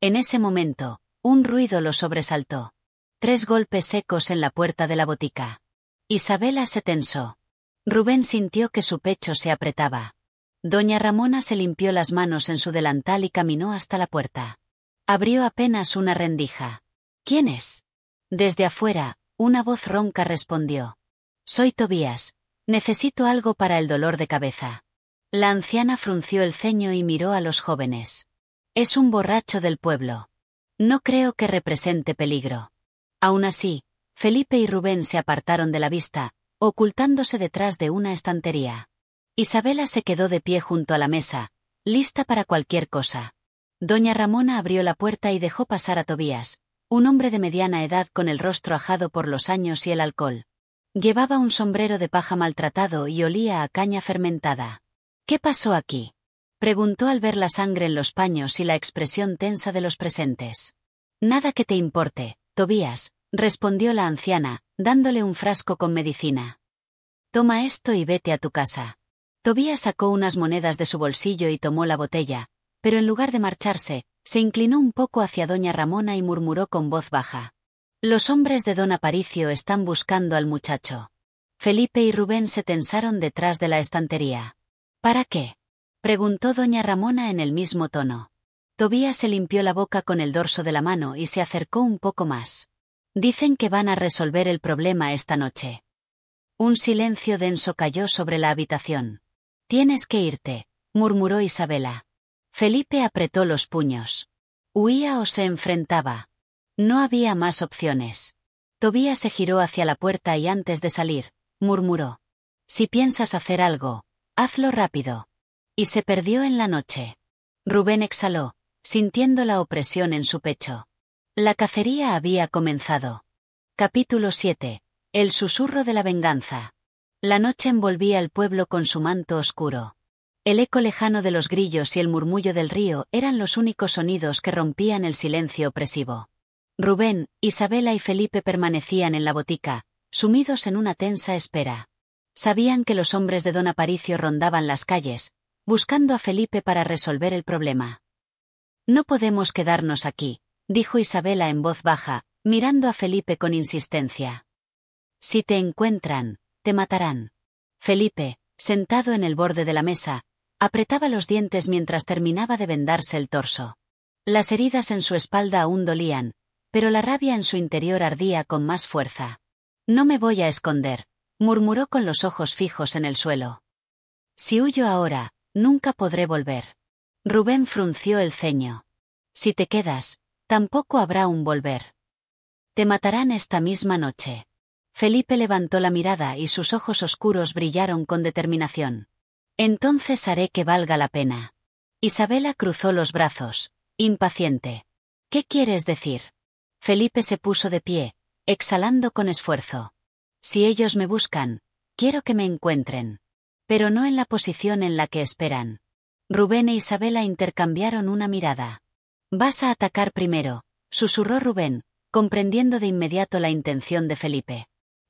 En ese momento, un ruido lo sobresaltó. 3 golpes secos en la puerta de la botica. Isabela se tensó. Rubén sintió que su pecho se apretaba. Doña Ramona se limpió las manos en su delantal y caminó hasta la puerta. Abrió apenas una rendija. ¿Quién es? Desde afuera, una voz ronca respondió. Soy Tobías. Necesito algo para el dolor de cabeza. La anciana frunció el ceño y miró a los jóvenes. Es un borracho del pueblo. No creo que represente peligro. Aún así, Felipe y Rubén se apartaron de la vista, ocultándose detrás de una estantería. Isabela se quedó de pie junto a la mesa, lista para cualquier cosa. Doña Ramona abrió la puerta y dejó pasar a Tobías, un hombre de mediana edad con el rostro ajado por los años y el alcohol. Llevaba un sombrero de paja maltratado y olía a caña fermentada. ¿Qué pasó aquí?, preguntó al ver la sangre en los paños y la expresión tensa de los presentes. Nada que te importe, Tobías, respondió la anciana, dándole un frasco con medicina. Toma esto y vete a tu casa. Tobías sacó unas monedas de su bolsillo y tomó la botella, pero en lugar de marcharse, se inclinó un poco hacia doña Ramona y murmuró con voz baja. Los hombres de don Aparicio están buscando al muchacho. Felipe y Rubén se tensaron detrás de la estantería. ¿Para qué?, preguntó doña Ramona en el mismo tono. Tobías se limpió la boca con el dorso de la mano y se acercó un poco más. Dicen que van a resolver el problema esta noche. Un silencio denso cayó sobre la habitación. Tienes que irte, murmuró Isabela. Felipe apretó los puños. ¿Huía o se enfrentaba? No había más opciones. Tobías se giró hacia la puerta y antes de salir, murmuró. Si piensas hacer algo, hazlo rápido. Y se perdió en la noche. Rubén exhaló, sintiendo la opresión en su pecho. La cacería había comenzado. Capítulo 7. El susurro de la venganza. La noche envolvía el pueblo con su manto oscuro. El eco lejano de los grillos y el murmullo del río eran los únicos sonidos que rompían el silencio opresivo. Rubén, Isabela y Felipe permanecían en la botica, sumidos en una tensa espera. Sabían que los hombres de don Aparicio rondaban las calles, buscando a Felipe para resolver el problema. No podemos quedarnos aquí, dijo Isabela en voz baja, mirando a Felipe con insistencia. Si te encuentran, te matarán. Felipe, sentado en el borde de la mesa, apretaba los dientes mientras terminaba de vendarse el torso. Las heridas en su espalda aún dolían, pero la rabia en su interior ardía con más fuerza. No me voy a esconder, murmuró con los ojos fijos en el suelo. Si huyo ahora, nunca podré volver. Rubén frunció el ceño. Si te quedas, tampoco habrá un volver. Te matarán esta misma noche. Felipe levantó la mirada y sus ojos oscuros brillaron con determinación. Entonces haré que valga la pena. Isabela cruzó los brazos, impaciente. ¿Qué quieres decir? Felipe se puso de pie, exhalando con esfuerzo. Si ellos me buscan, quiero que me encuentren. Pero no en la posición en la que esperan. Rubén e Isabela intercambiaron una mirada. Vas a atacar primero, susurró Rubén, comprendiendo de inmediato la intención de Felipe.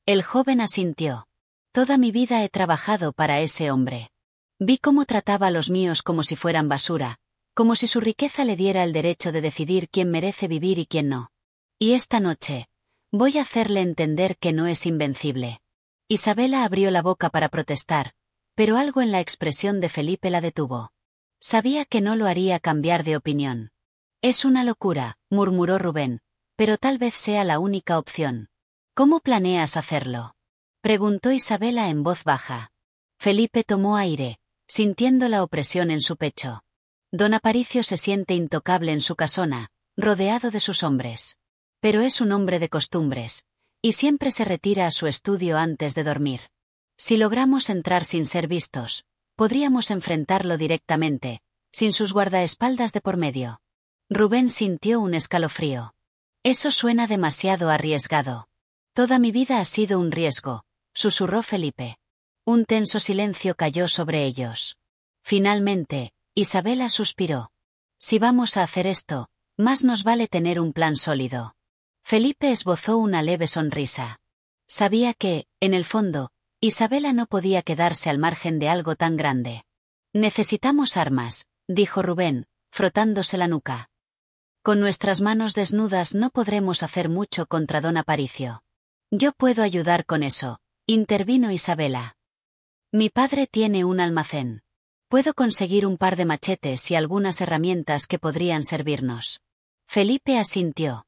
El joven asintió. Toda mi vida he trabajado para ese hombre. Vi cómo trataba a los míos como si fueran basura, como si su riqueza le diera el derecho de decidir quién merece vivir y quién no. Y esta noche, voy a hacerle entender que no es invencible. Isabela abrió la boca para protestar, pero algo en la expresión de Felipe la detuvo. Sabía que no lo haría cambiar de opinión. Es una locura, murmuró Rubén, pero tal vez sea la única opción. ¿Cómo planeas hacerlo?, preguntó Isabela en voz baja. Felipe tomó aire, sintiendo la opresión en su pecho. Don Aparicio se siente intocable en su casona, rodeado de sus hombres. Pero es un hombre de costumbres, y siempre se retira a su estudio antes de dormir. Si logramos entrar sin ser vistos, podríamos enfrentarlo directamente, sin sus guardaespaldas de por medio. Rubén sintió un escalofrío. Eso suena demasiado arriesgado. Toda mi vida ha sido un riesgo, susurró Felipe. Un tenso silencio cayó sobre ellos. Finalmente, Isabela suspiró. Si vamos a hacer esto, más nos vale tener un plan sólido. Felipe esbozó una leve sonrisa. Sabía que, en el fondo, Isabela no podía quedarse al margen de algo tan grande. Necesitamos armas, dijo Rubén, frotándose la nuca. Con nuestras manos desnudas no podremos hacer mucho contra don Aparicio. Yo puedo ayudar con eso, intervino Isabela. Mi padre tiene un almacén. Puedo conseguir un par de machetes y algunas herramientas que podrían servirnos. Felipe asintió.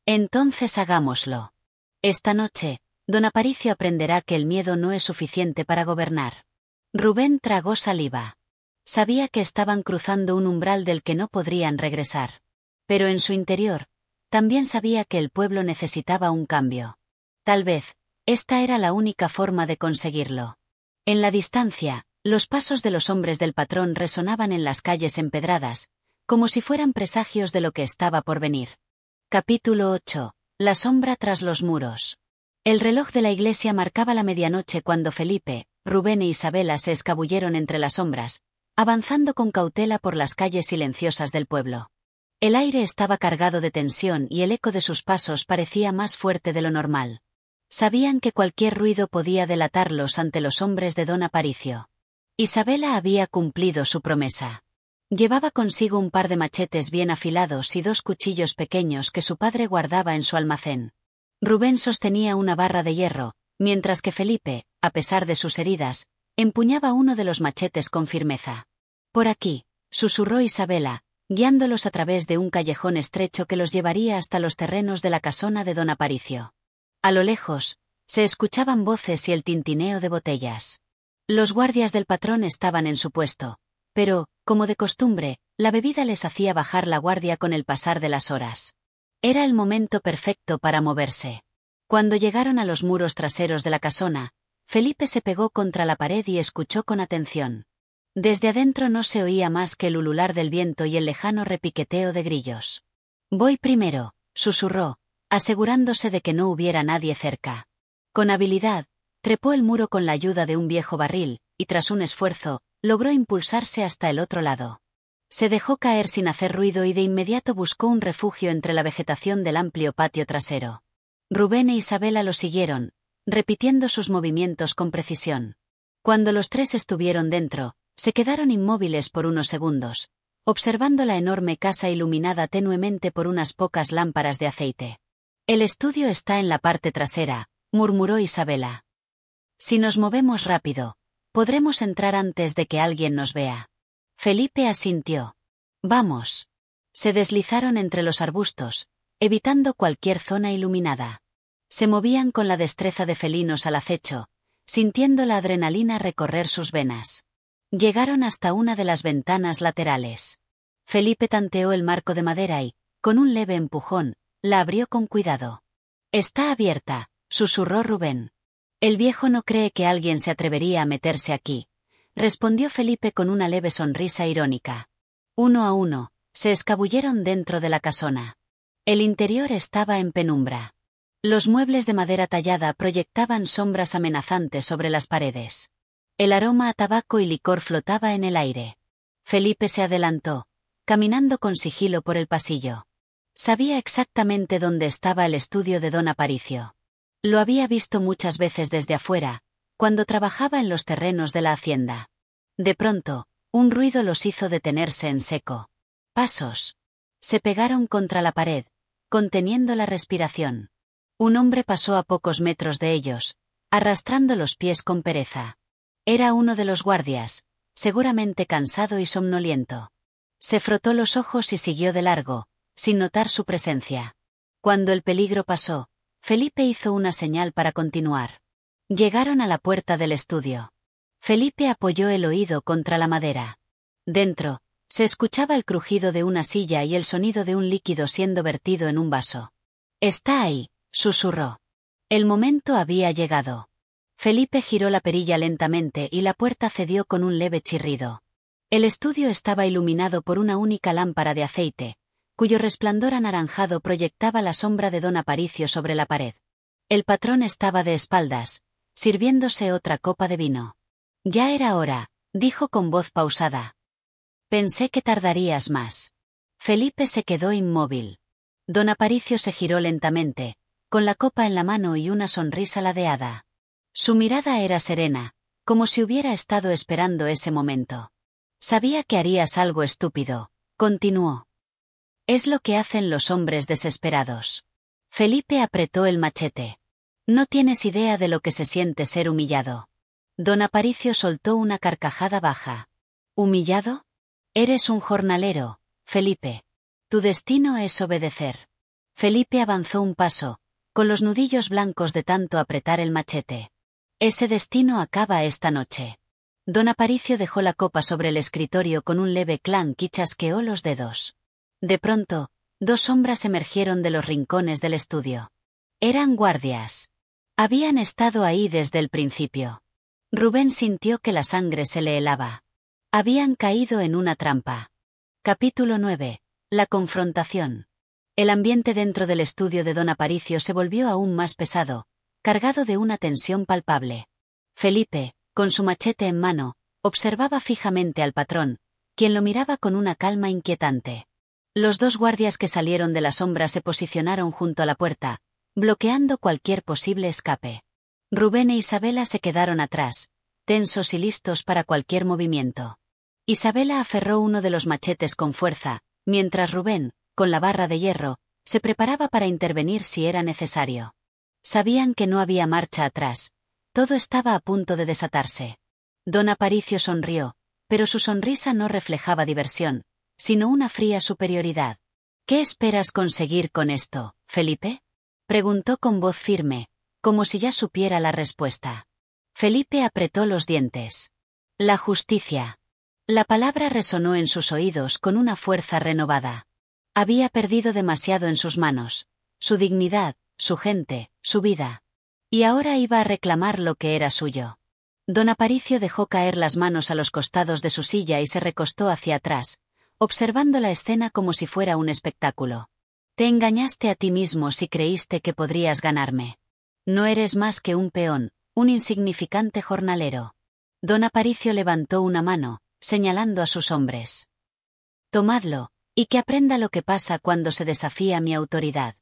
Entonces hagámoslo. Esta noche, don Aparicio aprenderá que el miedo no es suficiente para gobernar. Rubén tragó saliva. Sabía que estaban cruzando un umbral del que no podrían regresar. Pero en su interior, también sabía que el pueblo necesitaba un cambio. Tal vez, esta era la única forma de conseguirlo. En la distancia, los pasos de los hombres del patrón resonaban en las calles empedradas, como si fueran presagios de lo que estaba por venir. Capítulo 8. La sombra tras los muros. El reloj de la iglesia marcaba la medianoche cuando Felipe, Rubén e Isabela se escabulleron entre las sombras, avanzando con cautela por las calles silenciosas del pueblo. El aire estaba cargado de tensión y el eco de sus pasos parecía más fuerte de lo normal. Sabían que cualquier ruido podía delatarlos ante los hombres de don Aparicio. Isabela había cumplido su promesa. Llevaba consigo un par de machetes bien afilados y 2 cuchillos pequeños que su padre guardaba en su almacén. Rubén sostenía una barra de hierro, mientras que Felipe, a pesar de sus heridas, empuñaba uno de los machetes con firmeza. «Por aquí», susurró Isabela, guiándolos a través de un callejón estrecho que los llevaría hasta los terrenos de la casona de don Aparicio. A lo lejos, se escuchaban voces y el tintineo de botellas. Los guardias del patrón estaban en su puesto, pero, como de costumbre, la bebida les hacía bajar la guardia con el pasar de las horas. Era el momento perfecto para moverse. Cuando llegaron a los muros traseros de la casona, Felipe se pegó contra la pared y escuchó con atención. Desde adentro no se oía más que el ulular del viento y el lejano repiqueteo de grillos. «Voy primero», susurró, asegurándose de que no hubiera nadie cerca. Con habilidad, trepó el muro con la ayuda de un viejo barril, y tras un esfuerzo, logró impulsarse hasta el otro lado. Se dejó caer sin hacer ruido y de inmediato buscó un refugio entre la vegetación del amplio patio trasero. Rubén e Isabela lo siguieron, repitiendo sus movimientos con precisión. Cuando los 3 estuvieron dentro, se quedaron inmóviles por unos segundos, observando la enorme casa iluminada tenuemente por unas pocas lámparas de aceite. «El estudio está en la parte trasera», murmuró Isabela. «Si nos movemos rápido, podremos entrar antes de que alguien nos vea». Felipe asintió. «Vamos». Se deslizaron entre los arbustos, evitando cualquier zona iluminada. Se movían con la destreza de felinos al acecho, sintiendo la adrenalina recorrer sus venas. Llegaron hasta una de las ventanas laterales. Felipe tanteó el marco de madera y, con un leve empujón, la abrió con cuidado. «Está abierta», susurró Rubén. «El viejo no cree que alguien se atrevería a meterse aquí», respondió Felipe con una leve sonrisa irónica. Uno a uno, se escabulleron dentro de la casona. El interior estaba en penumbra. Los muebles de madera tallada proyectaban sombras amenazantes sobre las paredes. El aroma a tabaco y licor flotaba en el aire. Felipe se adelantó, caminando con sigilo por el pasillo. Sabía exactamente dónde estaba el estudio de don Aparicio. Lo había visto muchas veces desde afuera, cuando trabajaba en los terrenos de la hacienda. De pronto, un ruido los hizo detenerse en seco. Pasos. Se pegaron contra la pared, conteniendo la respiración. Un hombre pasó a pocos metros de ellos, arrastrando los pies con pereza. Era uno de los guardias, seguramente cansado y somnoliento. Se frotó los ojos y siguió de largo, sin notar su presencia. Cuando el peligro pasó, Felipe hizo una señal para continuar. Llegaron a la puerta del estudio. Felipe apoyó el oído contra la madera. Dentro, se escuchaba el crujido de una silla y el sonido de un líquido siendo vertido en un vaso. «Está ahí», susurró. El momento había llegado. Felipe giró la perilla lentamente y la puerta cedió con un leve chirrido. El estudio estaba iluminado por una única lámpara de aceite, cuyo resplandor anaranjado proyectaba la sombra de don Aparicio sobre la pared. El patrón estaba de espaldas, sirviéndose otra copa de vino. «Ya era hora», dijo con voz pausada. «Pensé que tardarías más». Felipe se quedó inmóvil. Don Aparicio se giró lentamente, con la copa en la mano y una sonrisa ladeada. Su mirada era serena, como si hubiera estado esperando ese momento. «Sabía que harías algo estúpido», continuó. «Es lo que hacen los hombres desesperados». Felipe apretó el machete. «No tienes idea de lo que se siente ser humillado». Don Aparicio soltó una carcajada baja. «¿Humillado? Eres un jornalero, Felipe. Tu destino es obedecer». Felipe avanzó un paso, con los nudillos blancos de tanto apretar el machete. «Ese destino acaba esta noche». Don Aparicio dejó la copa sobre el escritorio con un leve clank y chasqueó los dedos. De pronto, 2 sombras emergieron de los rincones del estudio. Eran guardias. Habían estado ahí desde el principio. Rubén sintió que la sangre se le helaba. Habían caído en una trampa. Capítulo 9. La confrontación. El ambiente dentro del estudio de don Aparicio se volvió aún más pesado, cargado de una tensión palpable. Felipe, con su machete en mano, observaba fijamente al patrón, quien lo miraba con una calma inquietante. Los dos guardias que salieron de la sombra se posicionaron junto a la puerta, bloqueando cualquier posible escape. Rubén e Isabela se quedaron atrás, tensos y listos para cualquier movimiento. Isabela aferró uno de los machetes con fuerza, mientras Rubén, con la barra de hierro, se preparaba para intervenir si era necesario. Sabían que no había marcha atrás. Todo estaba a punto de desatarse. Don Aparicio sonrió, pero su sonrisa no reflejaba diversión, sino una fría superioridad. ¿Qué esperas conseguir con esto, Felipe? Preguntó con voz firme, como si ya supiera la respuesta. Felipe apretó los dientes. La justicia. La palabra resonó en sus oídos con una fuerza renovada. Había perdido demasiado en sus manos, su dignidad, su gente, su vida. Y ahora iba a reclamar lo que era suyo. Don Aparicio dejó caer las manos a los costados de su silla y se recostó hacia atrás, observando la escena como si fuera un espectáculo. Te engañaste a ti mismo si creíste que podrías ganarme. No eres más que un peón, un insignificante jornalero. Don Aparicio levantó una mano, señalando a sus hombres. Tomadlo, y que aprenda lo que pasa cuando se desafía mi autoridad.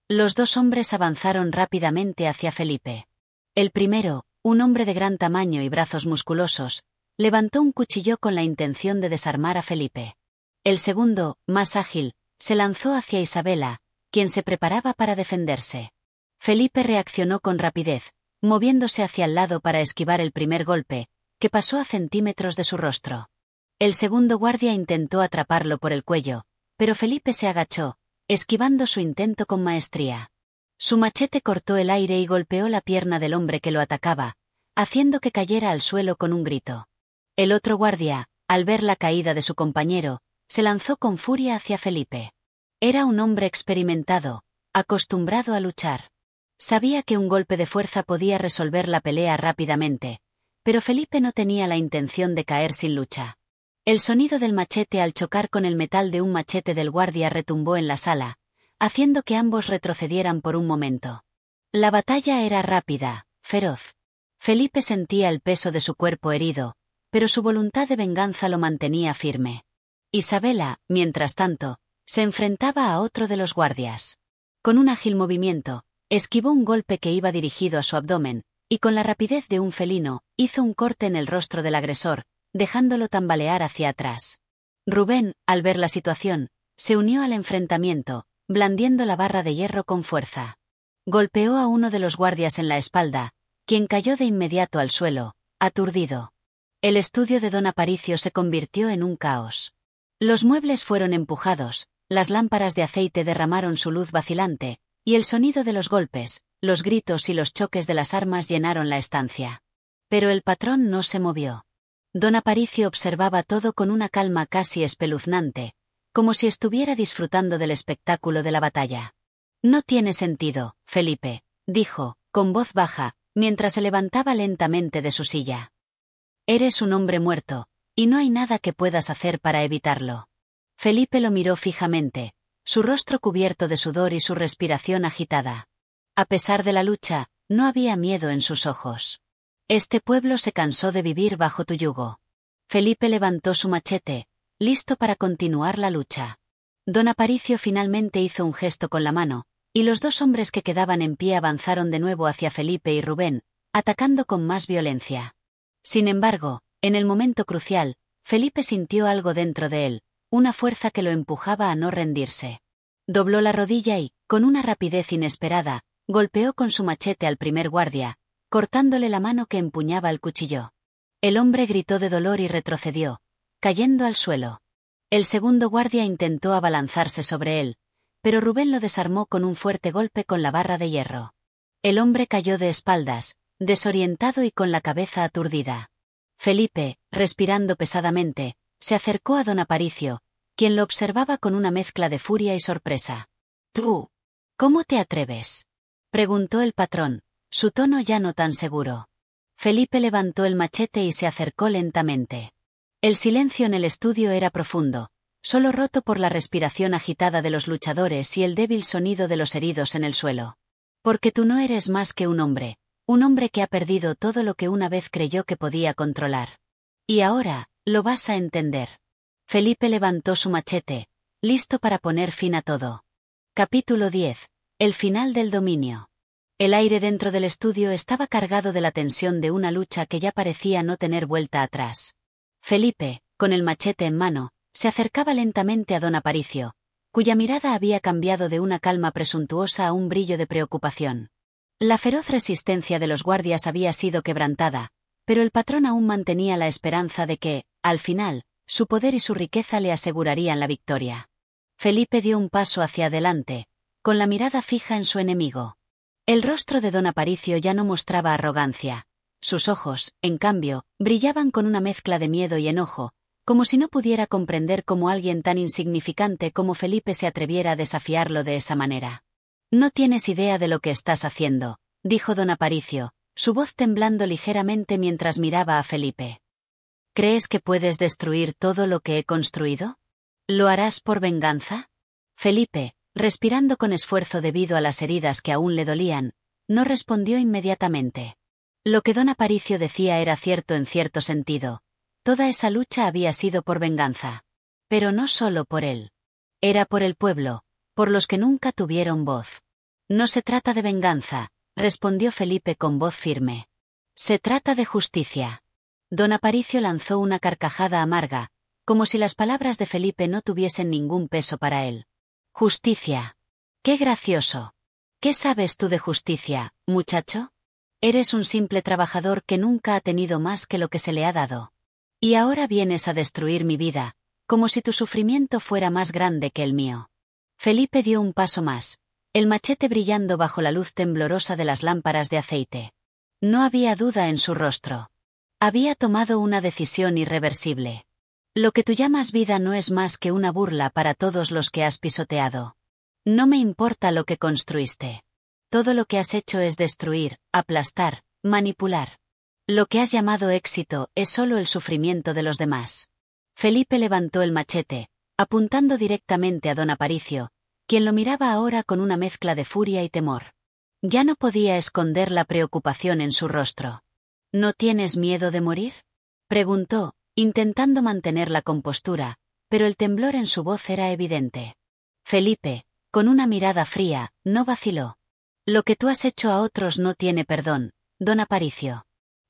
Los dos hombres avanzaron rápidamente hacia Felipe. El primero, un hombre de gran tamaño y brazos musculosos, levantó un cuchillo con la intención de desarmar a Felipe. El segundo, más ágil, se lanzó hacia Isabela, quien se preparaba para defenderse. Felipe reaccionó con rapidez, moviéndose hacia el lado para esquivar el primer golpe, que pasó a centímetros de su rostro. El segundo guardia intentó atraparlo por el cuello, pero Felipe se agachó, esquivando su intento con maestría. Su machete cortó el aire y golpeó la pierna del hombre que lo atacaba, haciendo que cayera al suelo con un grito. El otro guardia, al ver la caída de su compañero, se lanzó con furia hacia Felipe. Era un hombre experimentado, acostumbrado a luchar. Sabía que un golpe de fuerza podía resolver la pelea rápidamente, pero Felipe no tenía la intención de caer sin lucha. El sonido del machete al chocar con el metal de un machete del guardia retumbó en la sala, haciendo que ambos retrocedieran por un momento. La batalla era rápida, feroz. Felipe sentía el peso de su cuerpo herido, pero su voluntad de venganza lo mantenía firme. Isabela, mientras tanto, se enfrentaba a otro de los guardias. Con un ágil movimiento, esquivó un golpe que iba dirigido a su abdomen, y con la rapidez de un felino, hizo un corte en el rostro del agresor, dejándolo tambalear hacia atrás. Rubén, al ver la situación, se unió al enfrentamiento, blandiendo la barra de hierro con fuerza. Golpeó a uno de los guardias en la espalda, quien cayó de inmediato al suelo, aturdido. El estudio de don Aparicio se convirtió en un caos. Los muebles fueron empujados, las lámparas de aceite derramaron su luz vacilante, y el sonido de los golpes, los gritos y los choques de las armas llenaron la estancia. Pero el patrón no se movió. Don Aparicio observaba todo con una calma casi espeluznante, como si estuviera disfrutando del espectáculo de la batalla. No tiene sentido, Felipe, dijo, con voz baja, mientras se levantaba lentamente de su silla. Eres un hombre muerto, y no hay nada que puedas hacer para evitarlo. Felipe lo miró fijamente, su rostro cubierto de sudor y su respiración agitada. A pesar de la lucha, no había miedo en sus ojos. Este pueblo se cansó de vivir bajo tu yugo. Felipe levantó su machete, listo para continuar la lucha. Don Aparicio finalmente hizo un gesto con la mano, y los dos hombres que quedaban en pie avanzaron de nuevo hacia Felipe y Rubén, atacando con más violencia. Sin embargo, en el momento crucial, Felipe sintió algo dentro de él, una fuerza que lo empujaba a no rendirse. Dobló la rodilla y, con una rapidez inesperada, golpeó con su machete al primer guardia, cortándole la mano que empuñaba el cuchillo. El hombre gritó de dolor y retrocedió, cayendo al suelo. El segundo guardia intentó abalanzarse sobre él, pero Rubén lo desarmó con un fuerte golpe con la barra de hierro. El hombre cayó de espaldas, desorientado y con la cabeza aturdida. Felipe, respirando pesadamente, se acercó a don Aparicio, quien lo observaba con una mezcla de furia y sorpresa. «¿Tú? ¿Cómo te atreves?», preguntó el patrón, su tono ya no tan seguro. Felipe levantó el machete y se acercó lentamente. El silencio en el estudio era profundo, solo roto por la respiración agitada de los luchadores y el débil sonido de los heridos en el suelo. Porque tú no eres más que un hombre que ha perdido todo lo que una vez creyó que podía controlar. Y ahora, lo vas a entender. Felipe levantó su machete, listo para poner fin a todo. Capítulo 10. El final del dominio. El aire dentro del estudio estaba cargado de la tensión de una lucha que ya parecía no tener vuelta atrás. Felipe, con el machete en mano, se acercaba lentamente a don Aparicio, cuya mirada había cambiado de una calma presuntuosa a un brillo de preocupación. La feroz resistencia de los guardias había sido quebrantada, pero el patrón aún mantenía la esperanza de que, al final, su poder y su riqueza le asegurarían la victoria. Felipe dio un paso hacia adelante, con la mirada fija en su enemigo. El rostro de don Aparicio ya no mostraba arrogancia. Sus ojos, en cambio, brillaban con una mezcla de miedo y enojo, como si no pudiera comprender cómo alguien tan insignificante como Felipe se atreviera a desafiarlo de esa manera. «No tienes idea de lo que estás haciendo», dijo don Aparicio, su voz temblando ligeramente mientras miraba a Felipe. «¿Crees que puedes destruir todo lo que he construido? ¿Lo harás por venganza?» Felipe, respirando con esfuerzo debido a las heridas que aún le dolían, no respondió inmediatamente. Lo que don Aparicio decía era cierto en cierto sentido. Toda esa lucha había sido por venganza. Pero no solo por él. Era por el pueblo, por los que nunca tuvieron voz. «No se trata de venganza», respondió Felipe con voz firme. «Se trata de justicia». Don Aparicio lanzó una carcajada amarga, como si las palabras de Felipe no tuviesen ningún peso para él. «Justicia. ¡Qué gracioso! ¿Qué sabes tú de justicia, muchacho? Eres un simple trabajador que nunca ha tenido más que lo que se le ha dado. Y ahora vienes a destruir mi vida, como si tu sufrimiento fuera más grande que el mío». Felipe dio un paso más, el machete brillando bajo la luz temblorosa de las lámparas de aceite. No había duda en su rostro. Había tomado una decisión irreversible. Lo que tú llamas vida no es más que una burla para todos los que has pisoteado. No me importa lo que construiste. Todo lo que has hecho es destruir, aplastar, manipular. Lo que has llamado éxito es solo el sufrimiento de los demás. Felipe levantó el machete, apuntando directamente a don Aparicio, quien lo miraba ahora con una mezcla de furia y temor. Ya no podía esconder la preocupación en su rostro. «¿No tienes miedo de morir?», preguntó, intentando mantener la compostura, pero el temblor en su voz era evidente. Felipe, con una mirada fría, no vaciló. «Lo que tú has hecho a otros no tiene perdón, don Aparicio.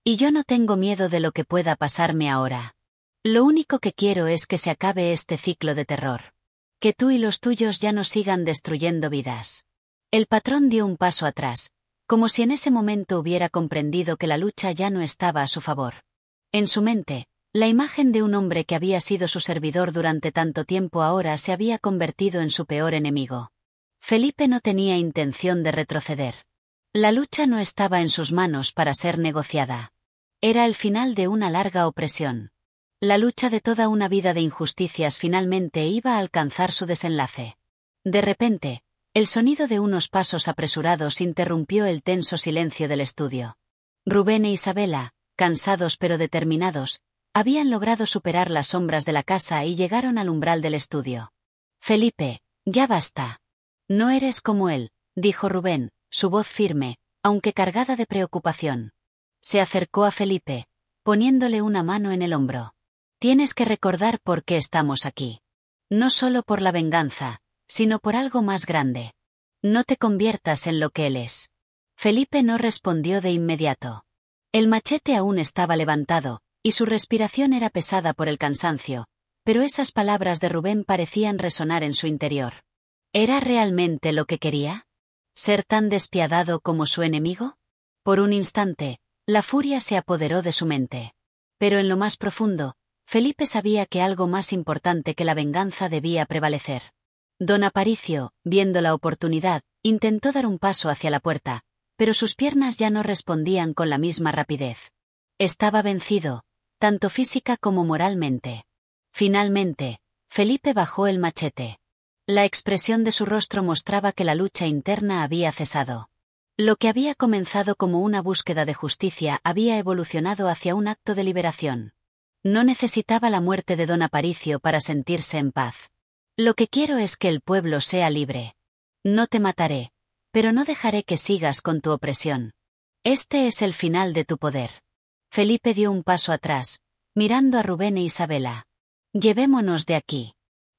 Y yo no tengo miedo de lo que pueda pasarme ahora. Lo único que quiero es que se acabe este ciclo de terror. Que tú y los tuyos ya no sigan destruyendo vidas». El patrón dio un paso atrás, como si en ese momento hubiera comprendido que la lucha ya no estaba a su favor. En su mente, la imagen de un hombre que había sido su servidor durante tanto tiempo ahora se había convertido en su peor enemigo. Felipe no tenía intención de retroceder. La lucha no estaba en sus manos para ser negociada. Era el final de una larga opresión. La lucha de toda una vida de injusticias finalmente iba a alcanzar su desenlace. De repente, el sonido de unos pasos apresurados interrumpió el tenso silencio del estudio. Rubén e Isabela, cansados pero determinados, habían logrado superar las sombras de la casa y llegaron al umbral del estudio. «Felipe, ya basta. No eres como él», dijo Rubén, su voz firme, aunque cargada de preocupación. Se acercó a Felipe, poniéndole una mano en el hombro. «Tienes que recordar por qué estamos aquí. No solo por la venganza, sino por algo más grande. No te conviertas en lo que él es». Felipe no respondió de inmediato. El machete aún estaba levantado, y su respiración era pesada por el cansancio, pero esas palabras de Rubén parecían resonar en su interior. ¿Era realmente lo que quería? ¿Ser tan despiadado como su enemigo? Por un instante, la furia se apoderó de su mente. Pero en lo más profundo, Felipe sabía que algo más importante que la venganza debía prevalecer. Don Aparicio, viendo la oportunidad, intentó dar un paso hacia la puerta, pero sus piernas ya no respondían con la misma rapidez. Estaba vencido, tanto física como moralmente. Finalmente, Felipe bajó el machete. La expresión de su rostro mostraba que la lucha interna había cesado. Lo que había comenzado como una búsqueda de justicia había evolucionado hacia un acto de liberación. No necesitaba la muerte de don Aparicio para sentirse en paz. Lo que quiero es que el pueblo sea libre. No te mataré, pero no dejaré que sigas con tu opresión. Este es el final de tu poder. Felipe dio un paso atrás, mirando a Rubén e Isabela. Llevémonos de aquí.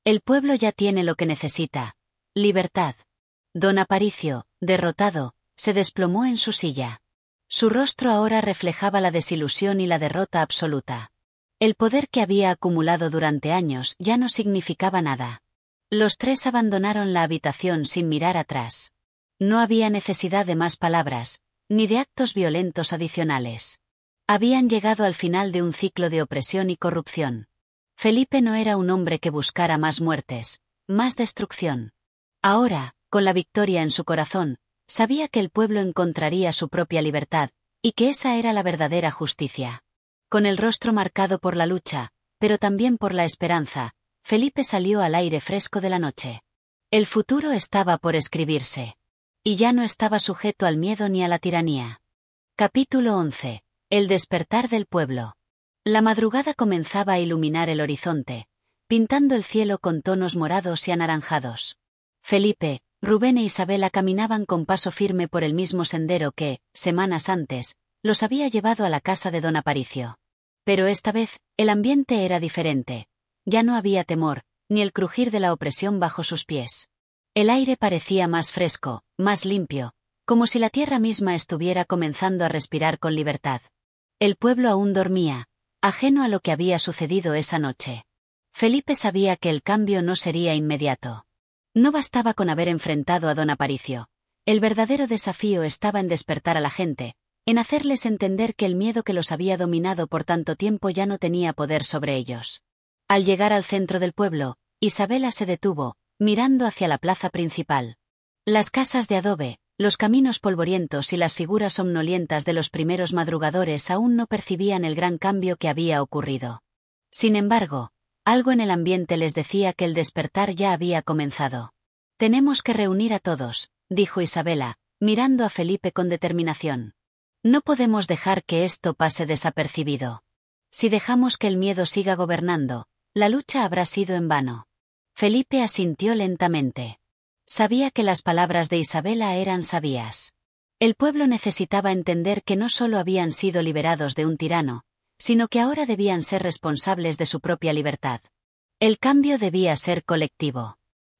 El pueblo ya tiene lo que necesita: libertad. Don Aparicio, derrotado, se desplomó en su silla. Su rostro ahora reflejaba la desilusión y la derrota absoluta. El poder que había acumulado durante años ya no significaba nada. Los tres abandonaron la habitación sin mirar atrás. No había necesidad de más palabras, ni de actos violentos adicionales. Habían llegado al final de un ciclo de opresión y corrupción. Felipe no era un hombre que buscara más muertes, más destrucción. Ahora, con la victoria en su corazón, sabía que el pueblo encontraría su propia libertad, y que esa era la verdadera justicia. Con el rostro marcado por la lucha, pero también por la esperanza, Felipe salió al aire fresco de la noche. El futuro estaba por escribirse. Y ya no estaba sujeto al miedo ni a la tiranía. Capítulo 11. El despertar del pueblo. La madrugada comenzaba a iluminar el horizonte, pintando el cielo con tonos morados y anaranjados. Felipe, Rubén e Isabela caminaban con paso firme por el mismo sendero que, semanas antes, los había llevado a la casa de don Aparicio. Pero esta vez, el ambiente era diferente. Ya no había temor, ni el crujir de la opresión bajo sus pies. El aire parecía más fresco, más limpio, como si la tierra misma estuviera comenzando a respirar con libertad. El pueblo aún dormía, ajeno a lo que había sucedido esa noche. Felipe sabía que el cambio no sería inmediato. No bastaba con haber enfrentado a don Aparicio. El verdadero desafío estaba en despertar a la gente, en hacerles entender que el miedo que los había dominado por tanto tiempo ya no tenía poder sobre ellos. Al llegar al centro del pueblo, Isabela se detuvo, mirando hacia la plaza principal. Las casas de adobe, los caminos polvorientos y las figuras somnolientas de los primeros madrugadores aún no percibían el gran cambio que había ocurrido. Sin embargo, algo en el ambiente les decía que el despertar ya había comenzado. «Tenemos que reunir a todos», dijo Isabela, mirando a Felipe con determinación. «No podemos dejar que esto pase desapercibido. Si dejamos que el miedo siga gobernando, la lucha habrá sido en vano». Felipe asintió lentamente. Sabía que las palabras de Isabela eran sabias. El pueblo necesitaba entender que no solo habían sido liberados de un tirano, sino que ahora debían ser responsables de su propia libertad. El cambio debía ser colectivo.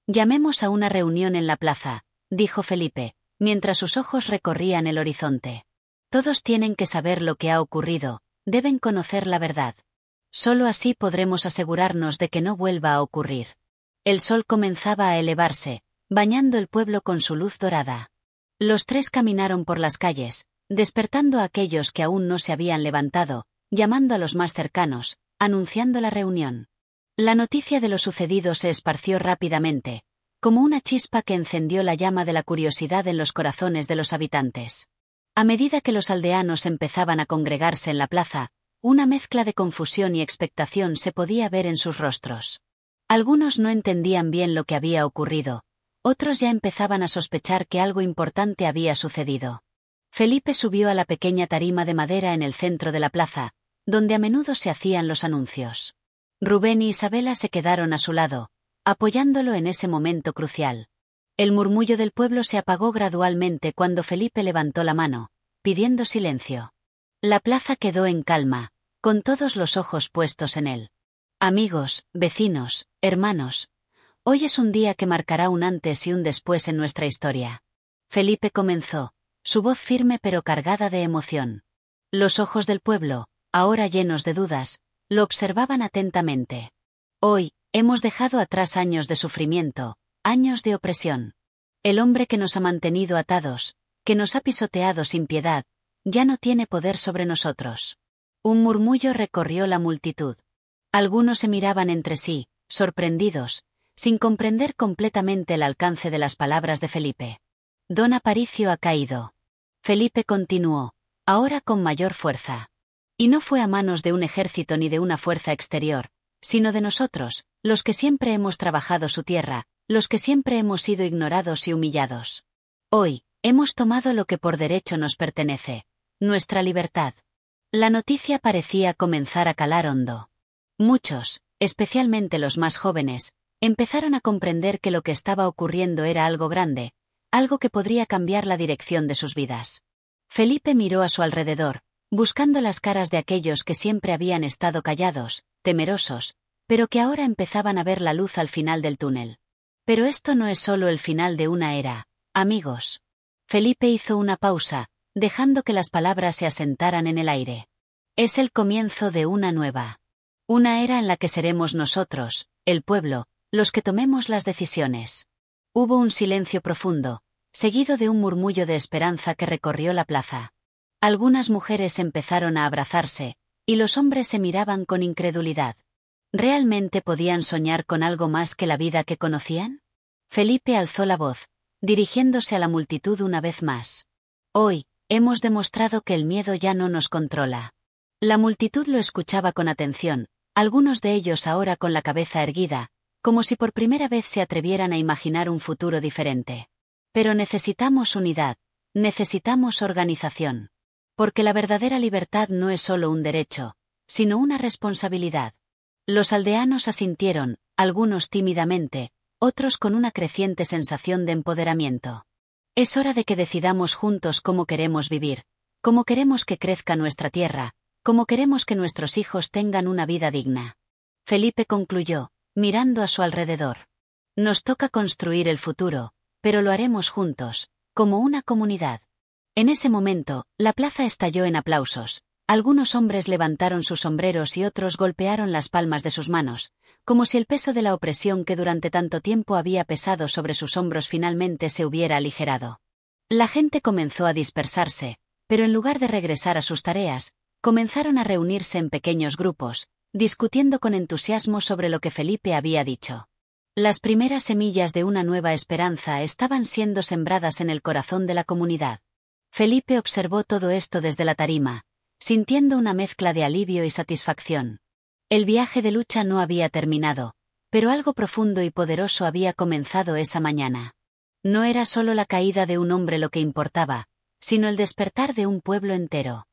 «Llamemos a una reunión en la plaza», dijo Felipe, mientras sus ojos recorrían el horizonte. «Todos tienen que saber lo que ha ocurrido, deben conocer la verdad. Solo así podremos asegurarnos de que no vuelva a ocurrir». El sol comenzaba a elevarse, bañando el pueblo con su luz dorada. Los tres caminaron por las calles, despertando a aquellos que aún no se habían levantado, llamando a los más cercanos, anunciando la reunión. La noticia de lo sucedido se esparció rápidamente, como una chispa que encendió la llama de la curiosidad en los corazones de los habitantes. A medida que los aldeanos empezaban a congregarse en la plaza, una mezcla de confusión y expectación se podía ver en sus rostros. Algunos no entendían bien lo que había ocurrido, otros ya empezaban a sospechar que algo importante había sucedido. Felipe subió a la pequeña tarima de madera en el centro de la plaza, donde a menudo se hacían los anuncios. Rubén y Isabela se quedaron a su lado, apoyándolo en ese momento crucial. El murmullo del pueblo se apagó gradualmente cuando Felipe levantó la mano, pidiendo silencio. La plaza quedó en calma, con todos los ojos puestos en él. «Amigos, vecinos, hermanos, hoy es un día que marcará un antes y un después en nuestra historia». Felipe comenzó, su voz firme pero cargada de emoción. Los ojos del pueblo, ahora llenos de dudas, lo observaban atentamente. «Hoy, hemos dejado atrás años de sufrimiento, años de opresión. El hombre que nos ha mantenido atados, que nos ha pisoteado sin piedad, ya no tiene poder sobre nosotros». Un murmullo recorrió la multitud. Algunos se miraban entre sí, sorprendidos, sin comprender completamente el alcance de las palabras de Felipe. «Don Aparicio ha caído». Felipe continuó, ahora con mayor fuerza. «Y no fue a manos de un ejército ni de una fuerza exterior, sino de nosotros, los que siempre hemos trabajado su tierra, los que siempre hemos sido ignorados y humillados. Hoy, hemos tomado lo que por derecho nos pertenece, nuestra libertad». La noticia parecía comenzar a calar hondo. Muchos, especialmente los más jóvenes, empezaron a comprender que lo que estaba ocurriendo era algo grande, algo que podría cambiar la dirección de sus vidas. Felipe miró a su alrededor, buscando las caras de aquellos que siempre habían estado callados, temerosos, pero que ahora empezaban a ver la luz al final del túnel. Pero esto no es solo el final de una era, amigos. Felipe hizo una pausa, dejando que las palabras se asentaran en el aire. Es el comienzo de una nueva. Una era en la que seremos nosotros, el pueblo, los que tomemos las decisiones. Hubo un silencio profundo, seguido de un murmullo de esperanza que recorrió la plaza. Algunas mujeres empezaron a abrazarse, y los hombres se miraban con incredulidad. ¿Realmente podían soñar con algo más que la vida que conocían? Felipe alzó la voz, dirigiéndose a la multitud una vez más. Hoy, hemos demostrado que el miedo ya no nos controla. La multitud lo escuchaba con atención, algunos de ellos ahora con la cabeza erguida, como si por primera vez se atrevieran a imaginar un futuro diferente. Pero necesitamos unidad, necesitamos organización. Porque la verdadera libertad no es solo un derecho, sino una responsabilidad. Los aldeanos asintieron, algunos tímidamente, otros con una creciente sensación de empoderamiento. Es hora de que decidamos juntos cómo queremos vivir, cómo queremos que crezca nuestra tierra, cómo queremos que nuestros hijos tengan una vida digna. Felipe concluyó, mirando a su alrededor. Nos toca construir el futuro, pero lo haremos juntos, como una comunidad. En ese momento, la plaza estalló en aplausos. Algunos hombres levantaron sus sombreros y otros golpearon las palmas de sus manos, como si el peso de la opresión que durante tanto tiempo había pesado sobre sus hombros finalmente se hubiera aligerado. La gente comenzó a dispersarse, pero en lugar de regresar a sus tareas, comenzaron a reunirse en pequeños grupos, discutiendo con entusiasmo sobre lo que Felipe había dicho. Las primeras semillas de una nueva esperanza estaban siendo sembradas en el corazón de la comunidad. Felipe observó todo esto desde la tarima, sintiendo una mezcla de alivio y satisfacción. El viaje de lucha no había terminado, pero algo profundo y poderoso había comenzado esa mañana. No era solo la caída de un hombre lo que importaba, sino el despertar de un pueblo entero.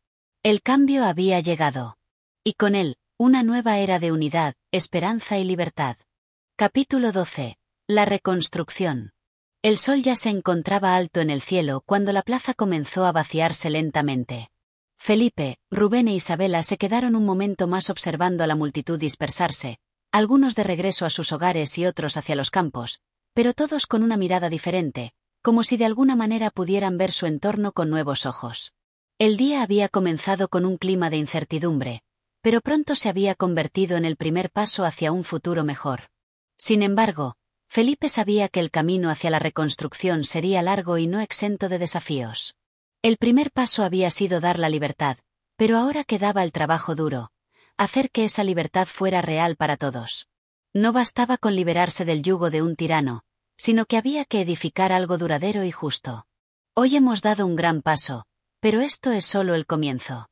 El cambio había llegado. Y con él, una nueva era de unidad, esperanza y libertad. Capítulo 12. La reconstrucción. El sol ya se encontraba alto en el cielo cuando la plaza comenzó a vaciarse lentamente. Felipe, Rubén e Isabela se quedaron un momento más observando a la multitud dispersarse, algunos de regreso a sus hogares y otros hacia los campos, pero todos con una mirada diferente, como si de alguna manera pudieran ver su entorno con nuevos ojos. El día había comenzado con un clima de incertidumbre, pero pronto se había convertido en el primer paso hacia un futuro mejor. Sin embargo, Felipe sabía que el camino hacia la reconstrucción sería largo y no exento de desafíos. El primer paso había sido dar la libertad, pero ahora quedaba el trabajo duro, hacer que esa libertad fuera real para todos. No bastaba con liberarse del yugo de un tirano, sino que había que edificar algo duradero y justo. Hoy hemos dado un gran paso, pero esto es solo el comienzo.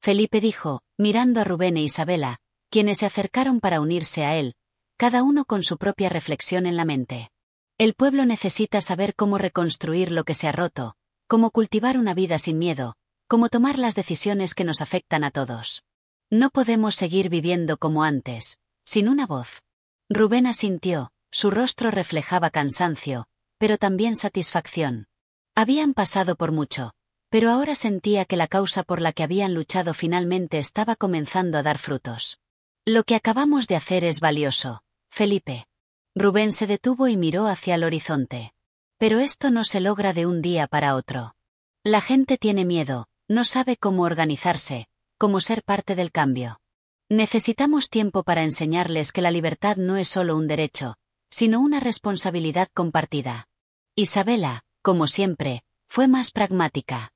Felipe dijo, mirando a Rubén e Isabela, quienes se acercaron para unirse a él, cada uno con su propia reflexión en la mente. El pueblo necesita saber cómo reconstruir lo que se ha roto, cómo cultivar una vida sin miedo, cómo tomar las decisiones que nos afectan a todos. No podemos seguir viviendo como antes, sin una voz. Rubén asintió, su rostro reflejaba cansancio, pero también satisfacción. Habían pasado por mucho, pero ahora sentía que la causa por la que habían luchado finalmente estaba comenzando a dar frutos. Lo que acabamos de hacer es valioso, Felipe. Rubén se detuvo y miró hacia el horizonte. Pero esto no se logra de un día para otro. La gente tiene miedo, no sabe cómo organizarse, cómo ser parte del cambio. Necesitamos tiempo para enseñarles que la libertad no es solo un derecho, sino una responsabilidad compartida. Isabela, como siempre, fue más pragmática.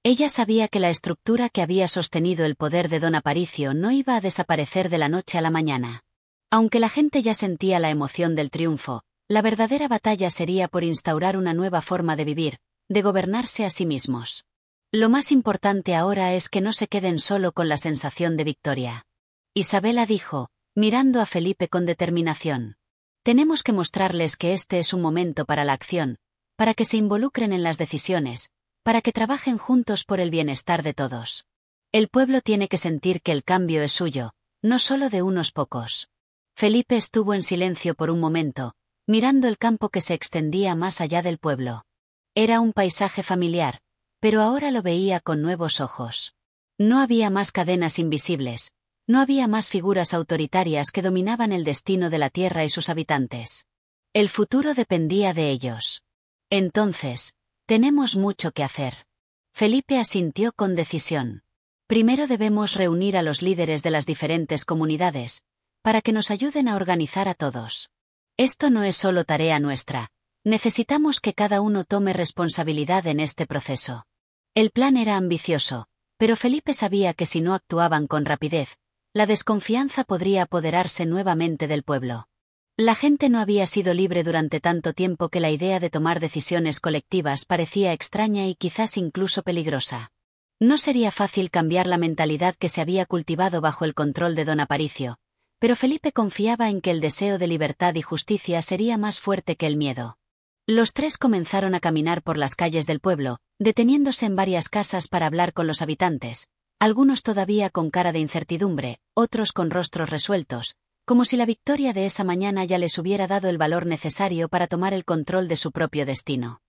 Ella sabía que la estructura que había sostenido el poder de don Aparicio no iba a desaparecer de la noche a la mañana. Aunque la gente ya sentía la emoción del triunfo, la verdadera batalla sería por instaurar una nueva forma de vivir, de gobernarse a sí mismos. Lo más importante ahora es que no se queden solo con la sensación de victoria. Isabela dijo, mirando a Felipe con determinación. Tenemos que mostrarles que este es un momento para la acción, para que se involucren en las decisiones, para que trabajen juntos por el bienestar de todos. El pueblo tiene que sentir que el cambio es suyo, no solo de unos pocos. Felipe estuvo en silencio por un momento, mirando el campo que se extendía más allá del pueblo. Era un paisaje familiar, pero ahora lo veía con nuevos ojos. No había más cadenas invisibles, no había más figuras autoritarias que dominaban el destino de la tierra y sus habitantes. El futuro dependía de ellos. Entonces, tenemos mucho que hacer. Felipe asintió con decisión. Primero debemos reunir a los líderes de las diferentes comunidades, para que nos ayuden a organizar a todos. Esto no es solo tarea nuestra, necesitamos que cada uno tome responsabilidad en este proceso. El plan era ambicioso, pero Felipe sabía que si no actuaban con rapidez, la desconfianza podría apoderarse nuevamente del pueblo. La gente no había sido libre durante tanto tiempo que la idea de tomar decisiones colectivas parecía extraña y quizás incluso peligrosa. No sería fácil cambiar la mentalidad que se había cultivado bajo el control de don Aparicio, pero Felipe confiaba en que el deseo de libertad y justicia sería más fuerte que el miedo. Los tres comenzaron a caminar por las calles del pueblo, deteniéndose en varias casas para hablar con los habitantes, algunos todavía con cara de incertidumbre, otros con rostros resueltos, como si la victoria de esa mañana ya les hubiera dado el valor necesario para tomar el control de su propio destino.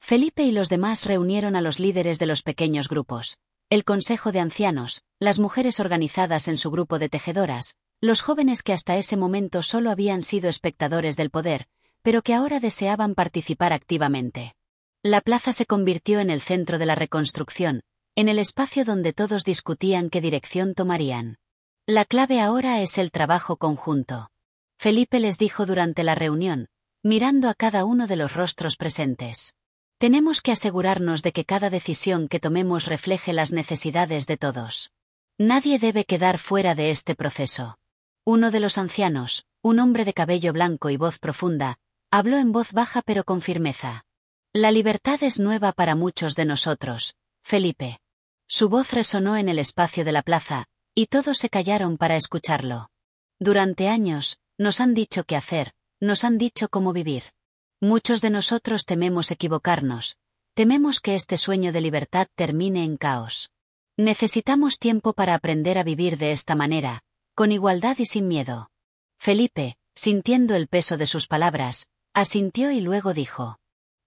Felipe y los demás reunieron a los líderes de los pequeños grupos, el consejo de ancianos, las mujeres organizadas en su grupo de tejedoras, los jóvenes que hasta ese momento solo habían sido espectadores del poder, pero que ahora deseaban participar activamente. La plaza se convirtió en el centro de la reconstrucción, en el espacio donde todos discutían qué dirección tomarían. La clave ahora es el trabajo conjunto. Felipe les dijo durante la reunión, mirando a cada uno de los rostros presentes. Tenemos que asegurarnos de que cada decisión que tomemos refleje las necesidades de todos. Nadie debe quedar fuera de este proceso. Uno de los ancianos, un hombre de cabello blanco y voz profunda, habló en voz baja pero con firmeza. La libertad es nueva para muchos de nosotros, Felipe. Su voz resonó en el espacio de la plaza, y todos se callaron para escucharlo. Durante años, nos han dicho qué hacer, nos han dicho cómo vivir. Muchos de nosotros tememos equivocarnos, tememos que este sueño de libertad termine en caos. Necesitamos tiempo para aprender a vivir de esta manera, con igualdad y sin miedo. Felipe, sintiendo el peso de sus palabras, asintió y luego dijo: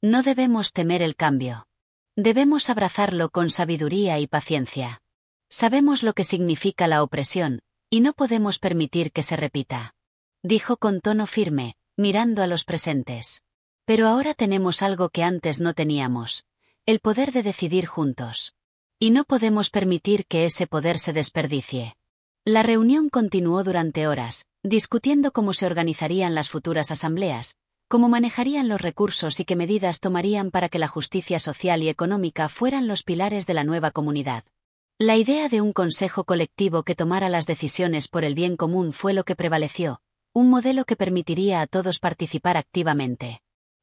no debemos temer el cambio. Debemos abrazarlo con sabiduría y paciencia. Sabemos lo que significa la opresión, y no podemos permitir que se repita. Dijo con tono firme, mirando a los presentes. Pero ahora tenemos algo que antes no teníamos, el poder de decidir juntos. Y no podemos permitir que ese poder se desperdicie. La reunión continuó durante horas, discutiendo cómo se organizarían las futuras asambleas, cómo manejarían los recursos y qué medidas tomarían para que la justicia social y económica fueran los pilares de la nueva comunidad. La idea de un consejo colectivo que tomara las decisiones por el bien común fue lo que prevaleció, un modelo que permitiría a todos participar activamente.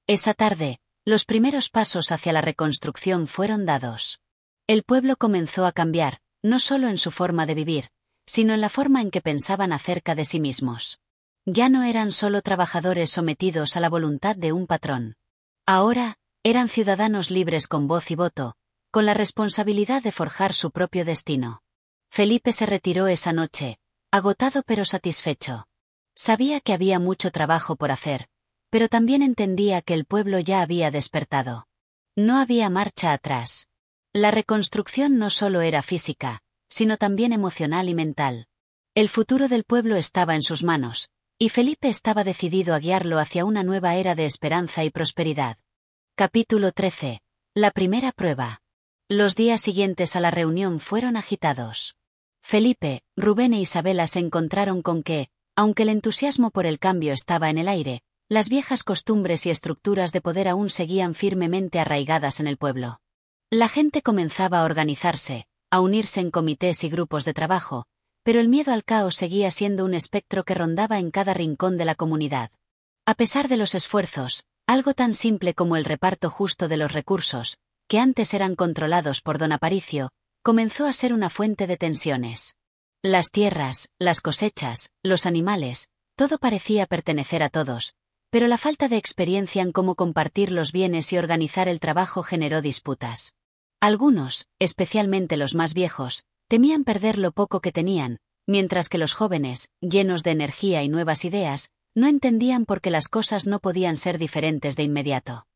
Esa tarde, los primeros pasos hacia la reconstrucción fueron dados. El pueblo comenzó a cambiar, no solo en su forma de vivir, sino en la forma en que pensaban acerca de sí mismos. Ya no eran solo trabajadores sometidos a la voluntad de un patrón. Ahora, eran ciudadanos libres con voz y voto, con la responsabilidad de forjar su propio destino. Felipe se retiró esa noche, agotado pero satisfecho. Sabía que había mucho trabajo por hacer, pero también entendía que el pueblo ya había despertado. No había marcha atrás. La reconstrucción no solo era física, sino también emocional y mental. El futuro del pueblo estaba en sus manos, y Felipe estaba decidido a guiarlo hacia una nueva era de esperanza y prosperidad. Capítulo 13. La primera prueba. Los días siguientes a la reunión fueron agitados. Felipe, Rubén e Isabela se encontraron con que, aunque el entusiasmo por el cambio estaba en el aire, las viejas costumbres y estructuras de poder aún seguían firmemente arraigadas en el pueblo. La gente comenzaba a organizarse, a unirse en comités y grupos de trabajo, pero el miedo al caos seguía siendo un espectro que rondaba en cada rincón de la comunidad. A pesar de los esfuerzos, algo tan simple como el reparto justo de los recursos, que antes eran controlados por don Aparicio, comenzó a ser una fuente de tensiones. Las tierras, las cosechas, los animales, todo parecía pertenecer a todos, pero la falta de experiencia en cómo compartir los bienes y organizar el trabajo generó disputas. Algunos, especialmente los más viejos, temían perder lo poco que tenían, mientras que los jóvenes, llenos de energía y nuevas ideas, no entendían por qué las cosas no podían ser diferentes de inmediato.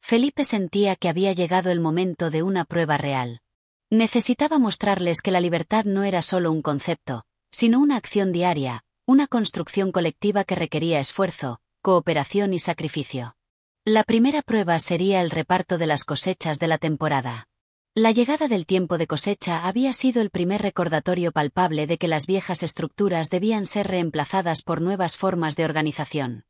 Felipe sentía que había llegado el momento de una prueba real. Necesitaba mostrarles que la libertad no era solo un concepto, sino una acción diaria, una construcción colectiva que requería esfuerzo, cooperación y sacrificio. La primera prueba sería el reparto de las cosechas de la temporada. La llegada del tiempo de cosecha había sido el primer recordatorio palpable de que las viejas estructuras debían ser reemplazadas por nuevas formas de organización.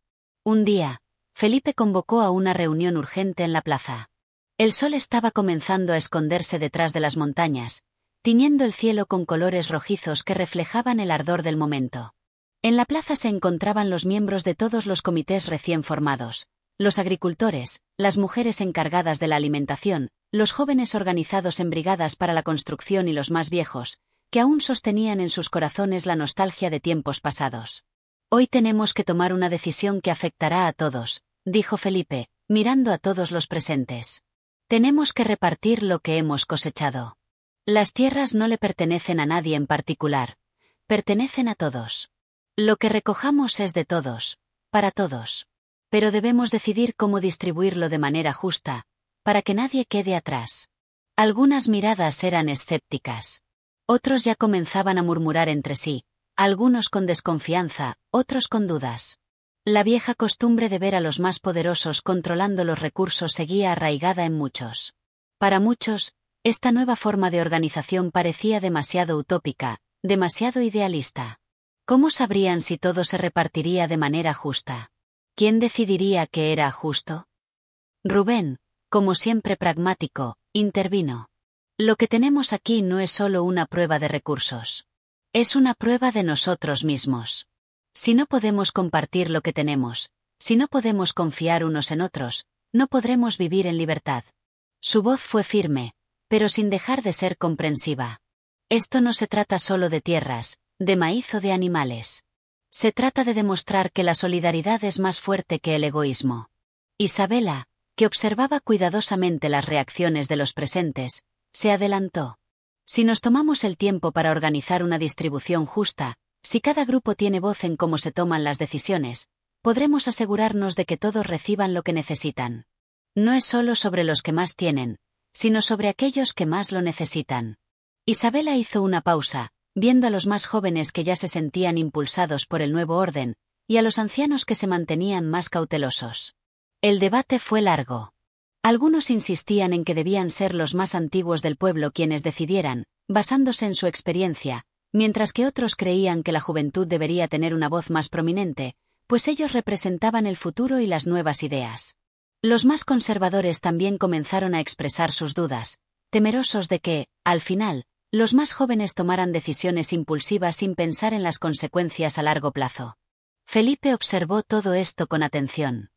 Un día, Felipe convocó a una reunión urgente en la plaza. El sol estaba comenzando a esconderse detrás de las montañas, tiñendo el cielo con colores rojizos que reflejaban el ardor del momento. En la plaza se encontraban los miembros de todos los comités recién formados, los agricultores, las mujeres encargadas de la alimentación, los jóvenes organizados en brigadas para la construcción y los más viejos, que aún sostenían en sus corazones la nostalgia de tiempos pasados. Hoy tenemos que tomar una decisión que afectará a todos, dijo Felipe, mirando a todos los presentes. Tenemos que repartir lo que hemos cosechado. Las tierras no le pertenecen a nadie en particular, pertenecen a todos. Lo que recojamos es de todos, para todos. Pero debemos decidir cómo distribuirlo de manera justa, para que nadie quede atrás. Algunas miradas eran escépticas. Otros ya comenzaban a murmurar entre sí, algunos con desconfianza, otros con dudas. La vieja costumbre de ver a los más poderosos controlando los recursos seguía arraigada en muchos. Para muchos, esta nueva forma de organización parecía demasiado utópica, demasiado idealista. ¿Cómo sabrían si todo se repartiría de manera justa? ¿Quién decidiría qué era justo? Rubén, como siempre pragmático, intervino. Lo que tenemos aquí no es solo una prueba de recursos. Es una prueba de nosotros mismos. Si no podemos compartir lo que tenemos, si no podemos confiar unos en otros, no podremos vivir en libertad. Su voz fue firme, pero sin dejar de ser comprensiva. Esto no se trata solo de tierras, de maíz o de animales. Se trata de demostrar que la solidaridad es más fuerte que el egoísmo. Isabela, que observaba cuidadosamente las reacciones de los presentes, se adelantó. Si nos tomamos el tiempo para organizar una distribución justa, si cada grupo tiene voz en cómo se toman las decisiones, podremos asegurarnos de que todos reciban lo que necesitan. No es solo sobre los que más tienen, sino sobre aquellos que más lo necesitan. Isabela hizo una pausa, viendo a los más jóvenes que ya se sentían impulsados por el nuevo orden, y a los ancianos que se mantenían más cautelosos. El debate fue largo. Algunos insistían en que debían ser los más antiguos del pueblo quienes decidieran, basándose en su experiencia, mientras que otros creían que la juventud debería tener una voz más prominente, pues ellos representaban el futuro y las nuevas ideas. Los más conservadores también comenzaron a expresar sus dudas, temerosos de que, al final, los más jóvenes tomaran decisiones impulsivas sin pensar en las consecuencias a largo plazo. Felipe observó todo esto con atención.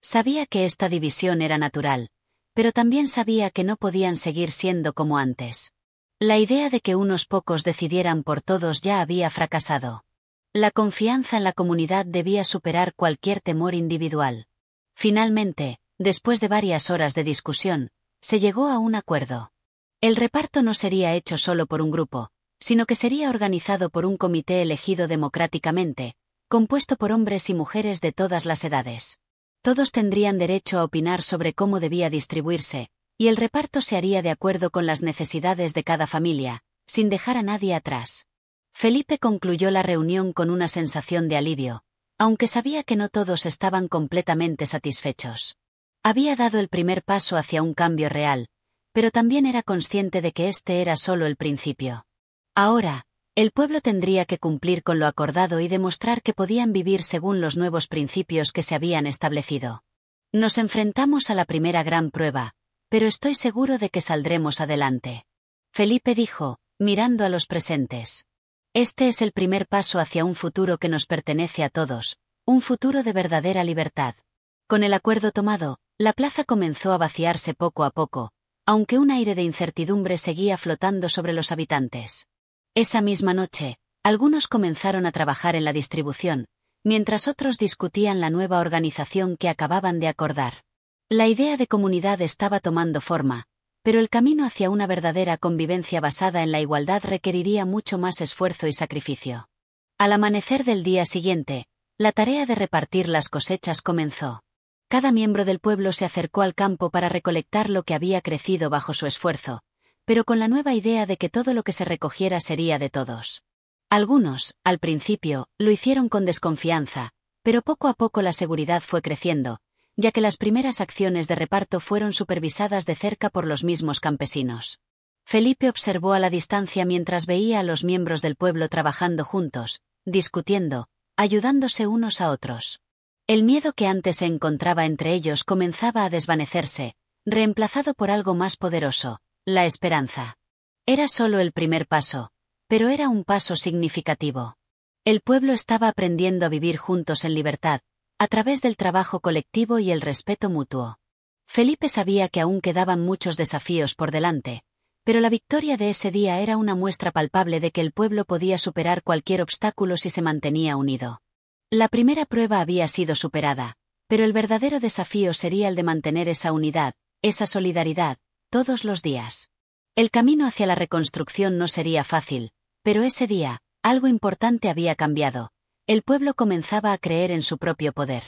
Sabía que esta división era natural, pero también sabía que no podían seguir siendo como antes. La idea de que unos pocos decidieran por todos ya había fracasado. La confianza en la comunidad debía superar cualquier temor individual. Finalmente, después de varias horas de discusión, se llegó a un acuerdo. El reparto no sería hecho solo por un grupo, sino que sería organizado por un comité elegido democráticamente, compuesto por hombres y mujeres de todas las edades. Todos tendrían derecho a opinar sobre cómo debía distribuirse, y el reparto se haría de acuerdo con las necesidades de cada familia, sin dejar a nadie atrás. Felipe concluyó la reunión con una sensación de alivio, aunque sabía que no todos estaban completamente satisfechos. Había dado el primer paso hacia un cambio real, pero también era consciente de que este era solo el principio. Ahora, el pueblo tendría que cumplir con lo acordado y demostrar que podían vivir según los nuevos principios que se habían establecido. Nos enfrentamos a la primera gran prueba, pero estoy seguro de que saldremos adelante. Felipe dijo, mirando a los presentes. Este es el primer paso hacia un futuro que nos pertenece a todos, un futuro de verdadera libertad. Con el acuerdo tomado, la plaza comenzó a vaciarse poco a poco, aunque un aire de incertidumbre seguía flotando sobre los habitantes. Esa misma noche, algunos comenzaron a trabajar en la distribución, mientras otros discutían la nueva organización que acababan de acordar. La idea de comunidad estaba tomando forma, pero el camino hacia una verdadera convivencia basada en la igualdad requeriría mucho más esfuerzo y sacrificio. Al amanecer del día siguiente, la tarea de repartir las cosechas comenzó. Cada miembro del pueblo se acercó al campo para recolectar lo que había crecido bajo su esfuerzo, pero con la nueva idea de que todo lo que se recogiera sería de todos. Algunos, al principio, lo hicieron con desconfianza, pero poco a poco la seguridad fue creciendo, ya que las primeras acciones de reparto fueron supervisadas de cerca por los mismos campesinos. Felipe observó a la distancia mientras veía a los miembros del pueblo trabajando juntos, discutiendo, ayudándose unos a otros. El miedo que antes se encontraba entre ellos comenzaba a desvanecerse, reemplazado por algo más poderoso, la esperanza. Era solo el primer paso, pero era un paso significativo. El pueblo estaba aprendiendo a vivir juntos en libertad, a través del trabajo colectivo y el respeto mutuo. Felipe sabía que aún quedaban muchos desafíos por delante, pero la victoria de ese día era una muestra palpable de que el pueblo podía superar cualquier obstáculo si se mantenía unido. La primera prueba había sido superada, pero el verdadero desafío sería el de mantener esa unidad, esa solidaridad, todos los días. El camino hacia la reconstrucción no sería fácil, pero ese día, algo importante había cambiado. El pueblo comenzaba a creer en su propio poder.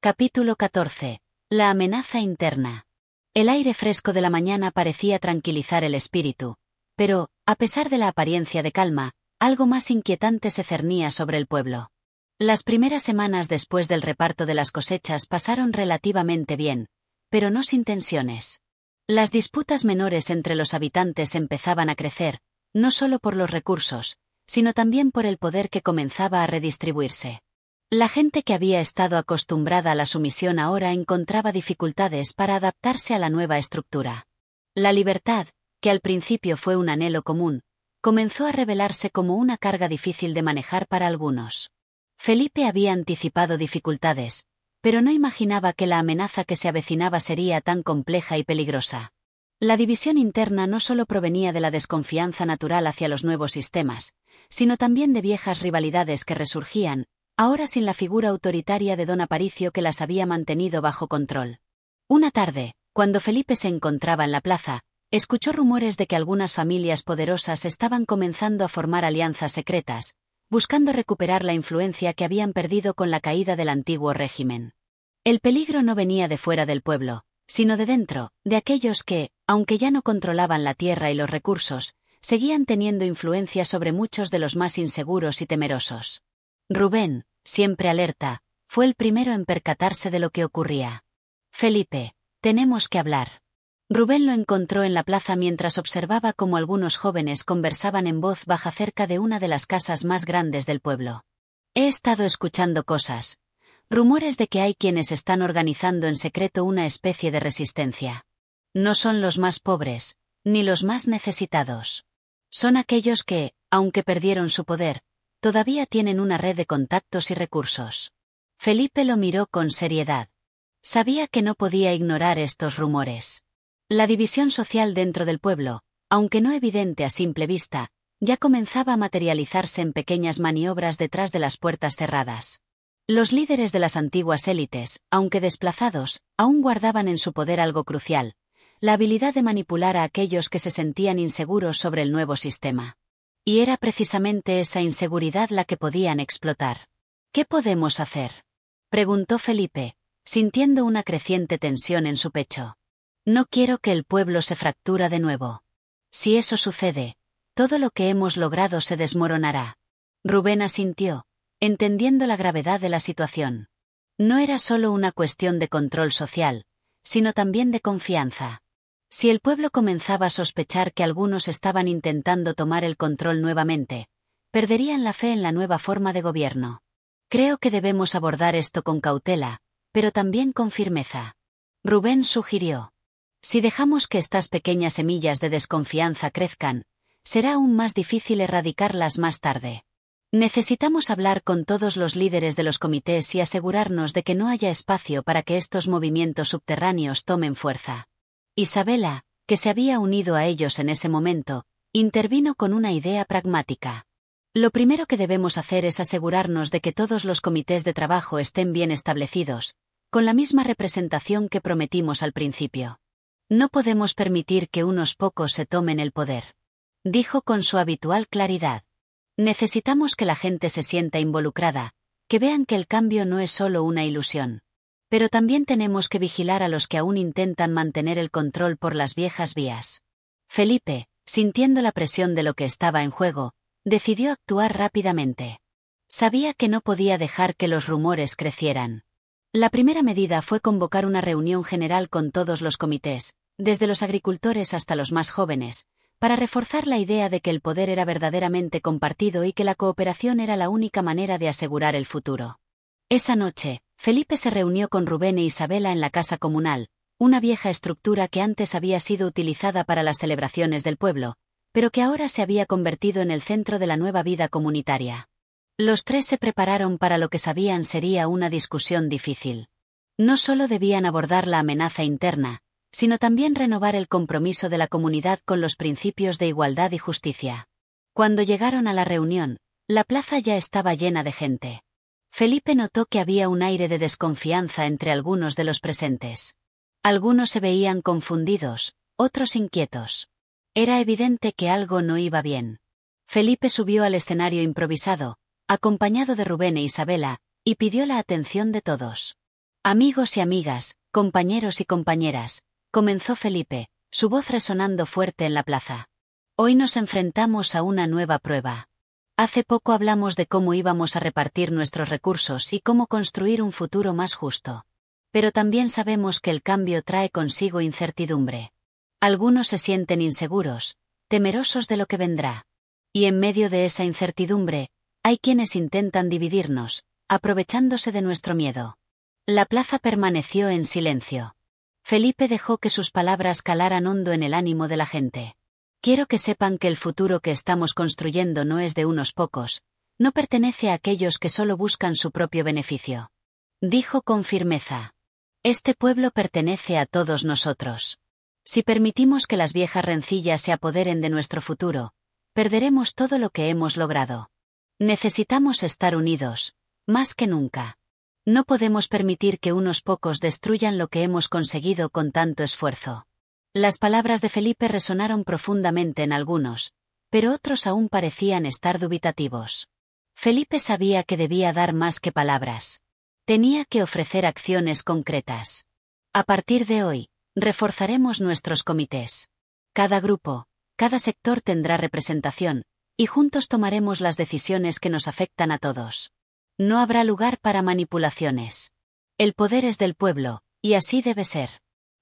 Capítulo 14. La amenaza interna. El aire fresco de la mañana parecía tranquilizar el espíritu, pero, a pesar de la apariencia de calma, algo más inquietante se cernía sobre el pueblo. Las primeras semanas después del reparto de las cosechas pasaron relativamente bien, pero no sin tensiones. Las disputas menores entre los habitantes empezaban a crecer, no solo por los recursos, sino también por el poder que comenzaba a redistribuirse. La gente que había estado acostumbrada a la sumisión ahora encontraba dificultades para adaptarse a la nueva estructura. La libertad, que al principio fue un anhelo común, comenzó a revelarse como una carga difícil de manejar para algunos. Felipe había anticipado dificultades, pero no imaginaba que la amenaza que se avecinaba sería tan compleja y peligrosa. La división interna no solo provenía de la desconfianza natural hacia los nuevos sistemas, sino también de viejas rivalidades que resurgían, ahora sin la figura autoritaria de don Aparicio que las había mantenido bajo control. Una tarde, cuando Felipe se encontraba en la plaza, escuchó rumores de que algunas familias poderosas estaban comenzando a formar alianzas secretas, buscando recuperar la influencia que habían perdido con la caída del antiguo régimen. El peligro no venía de fuera del pueblo, sino de dentro, de aquellos que, aunque ya no controlaban la tierra y los recursos, seguían teniendo influencia sobre muchos de los más inseguros y temerosos. Rubén, siempre alerta, fue el primero en percatarse de lo que ocurría. Felipe, tenemos que hablar. Rubén lo encontró en la plaza mientras observaba cómo algunos jóvenes conversaban en voz baja cerca de una de las casas más grandes del pueblo. He estado escuchando cosas. Rumores de que hay quienes están organizando en secreto una especie de resistencia. No son los más pobres, ni los más necesitados. Son aquellos que, aunque perdieron su poder, todavía tienen una red de contactos y recursos. Felipe lo miró con seriedad. Sabía que no podía ignorar estos rumores. La división social dentro del pueblo, aunque no evidente a simple vista, ya comenzaba a materializarse en pequeñas maniobras detrás de las puertas cerradas. Los líderes de las antiguas élites, aunque desplazados, aún guardaban en su poder algo crucial: la habilidad de manipular a aquellos que se sentían inseguros sobre el nuevo sistema. Y era precisamente esa inseguridad la que podían explotar. ¿Qué podemos hacer?, preguntó Felipe, sintiendo una creciente tensión en su pecho. No quiero que el pueblo se fractura de nuevo. Si eso sucede, todo lo que hemos logrado se desmoronará. Rubén asintió, entendiendo la gravedad de la situación. No era solo una cuestión de control social, sino también de confianza. Si el pueblo comenzaba a sospechar que algunos estaban intentando tomar el control nuevamente, perderían la fe en la nueva forma de gobierno. Creo que debemos abordar esto con cautela, pero también con firmeza. Rubén sugirió. Si dejamos que estas pequeñas semillas de desconfianza crezcan, será aún más difícil erradicarlas más tarde. Necesitamos hablar con todos los líderes de los comités y asegurarnos de que no haya espacio para que estos movimientos subterráneos tomen fuerza. Isabela, que se había unido a ellos en ese momento, intervino con una idea pragmática. Lo primero que debemos hacer es asegurarnos de que todos los comités de trabajo estén bien establecidos, con la misma representación que prometimos al principio. No podemos permitir que unos pocos se tomen el poder, dijo con su habitual claridad. Necesitamos que la gente se sienta involucrada, que vean que el cambio no es solo una ilusión. Pero también tenemos que vigilar a los que aún intentan mantener el control por las viejas vías. Felipe, sintiendo la presión de lo que estaba en juego, decidió actuar rápidamente. Sabía que no podía dejar que los rumores crecieran. La primera medida fue convocar una reunión general con todos los comités, desde los agricultores hasta los más jóvenes, para reforzar la idea de que el poder era verdaderamente compartido y que la cooperación era la única manera de asegurar el futuro. Esa noche, Felipe se reunió con Rubén e Isabela en la casa comunal, una vieja estructura que antes había sido utilizada para las celebraciones del pueblo, pero que ahora se había convertido en el centro de la nueva vida comunitaria. Los tres se prepararon para lo que sabían sería una discusión difícil. No solo debían abordar la amenaza interna, sino también renovar el compromiso de la comunidad con los principios de igualdad y justicia. Cuando llegaron a la reunión, la plaza ya estaba llena de gente. Felipe notó que había un aire de desconfianza entre algunos de los presentes. Algunos se veían confundidos, otros inquietos. Era evidente que algo no iba bien. Felipe subió al escenario improvisado, acompañado de Rubén e Isabela, y pidió la atención de todos. Amigos y amigas, compañeros y compañeras, comenzó Felipe, su voz resonando fuerte en la plaza. Hoy nos enfrentamos a una nueva prueba. Hace poco hablamos de cómo íbamos a repartir nuestros recursos y cómo construir un futuro más justo. Pero también sabemos que el cambio trae consigo incertidumbre. Algunos se sienten inseguros, temerosos de lo que vendrá. Y en medio de esa incertidumbre, hay quienes intentan dividirnos, aprovechándose de nuestro miedo. La plaza permaneció en silencio. Felipe dejó que sus palabras calaran hondo en el ánimo de la gente. Quiero que sepan que el futuro que estamos construyendo no es de unos pocos, no pertenece a aquellos que solo buscan su propio beneficio. Dijo con firmeza. Este pueblo pertenece a todos nosotros. Si permitimos que las viejas rencillas se apoderen de nuestro futuro, perderemos todo lo que hemos logrado. Necesitamos estar unidos, más que nunca. No podemos permitir que unos pocos destruyan lo que hemos conseguido con tanto esfuerzo. Las palabras de Felipe resonaron profundamente en algunos, pero otros aún parecían estar dubitativos. Felipe sabía que debía dar más que palabras. Tenía que ofrecer acciones concretas. A partir de hoy, reforzaremos nuestros comités. Cada grupo, cada sector tendrá representación, y juntos tomaremos las decisiones que nos afectan a todos. No habrá lugar para manipulaciones. El poder es del pueblo, y así debe ser.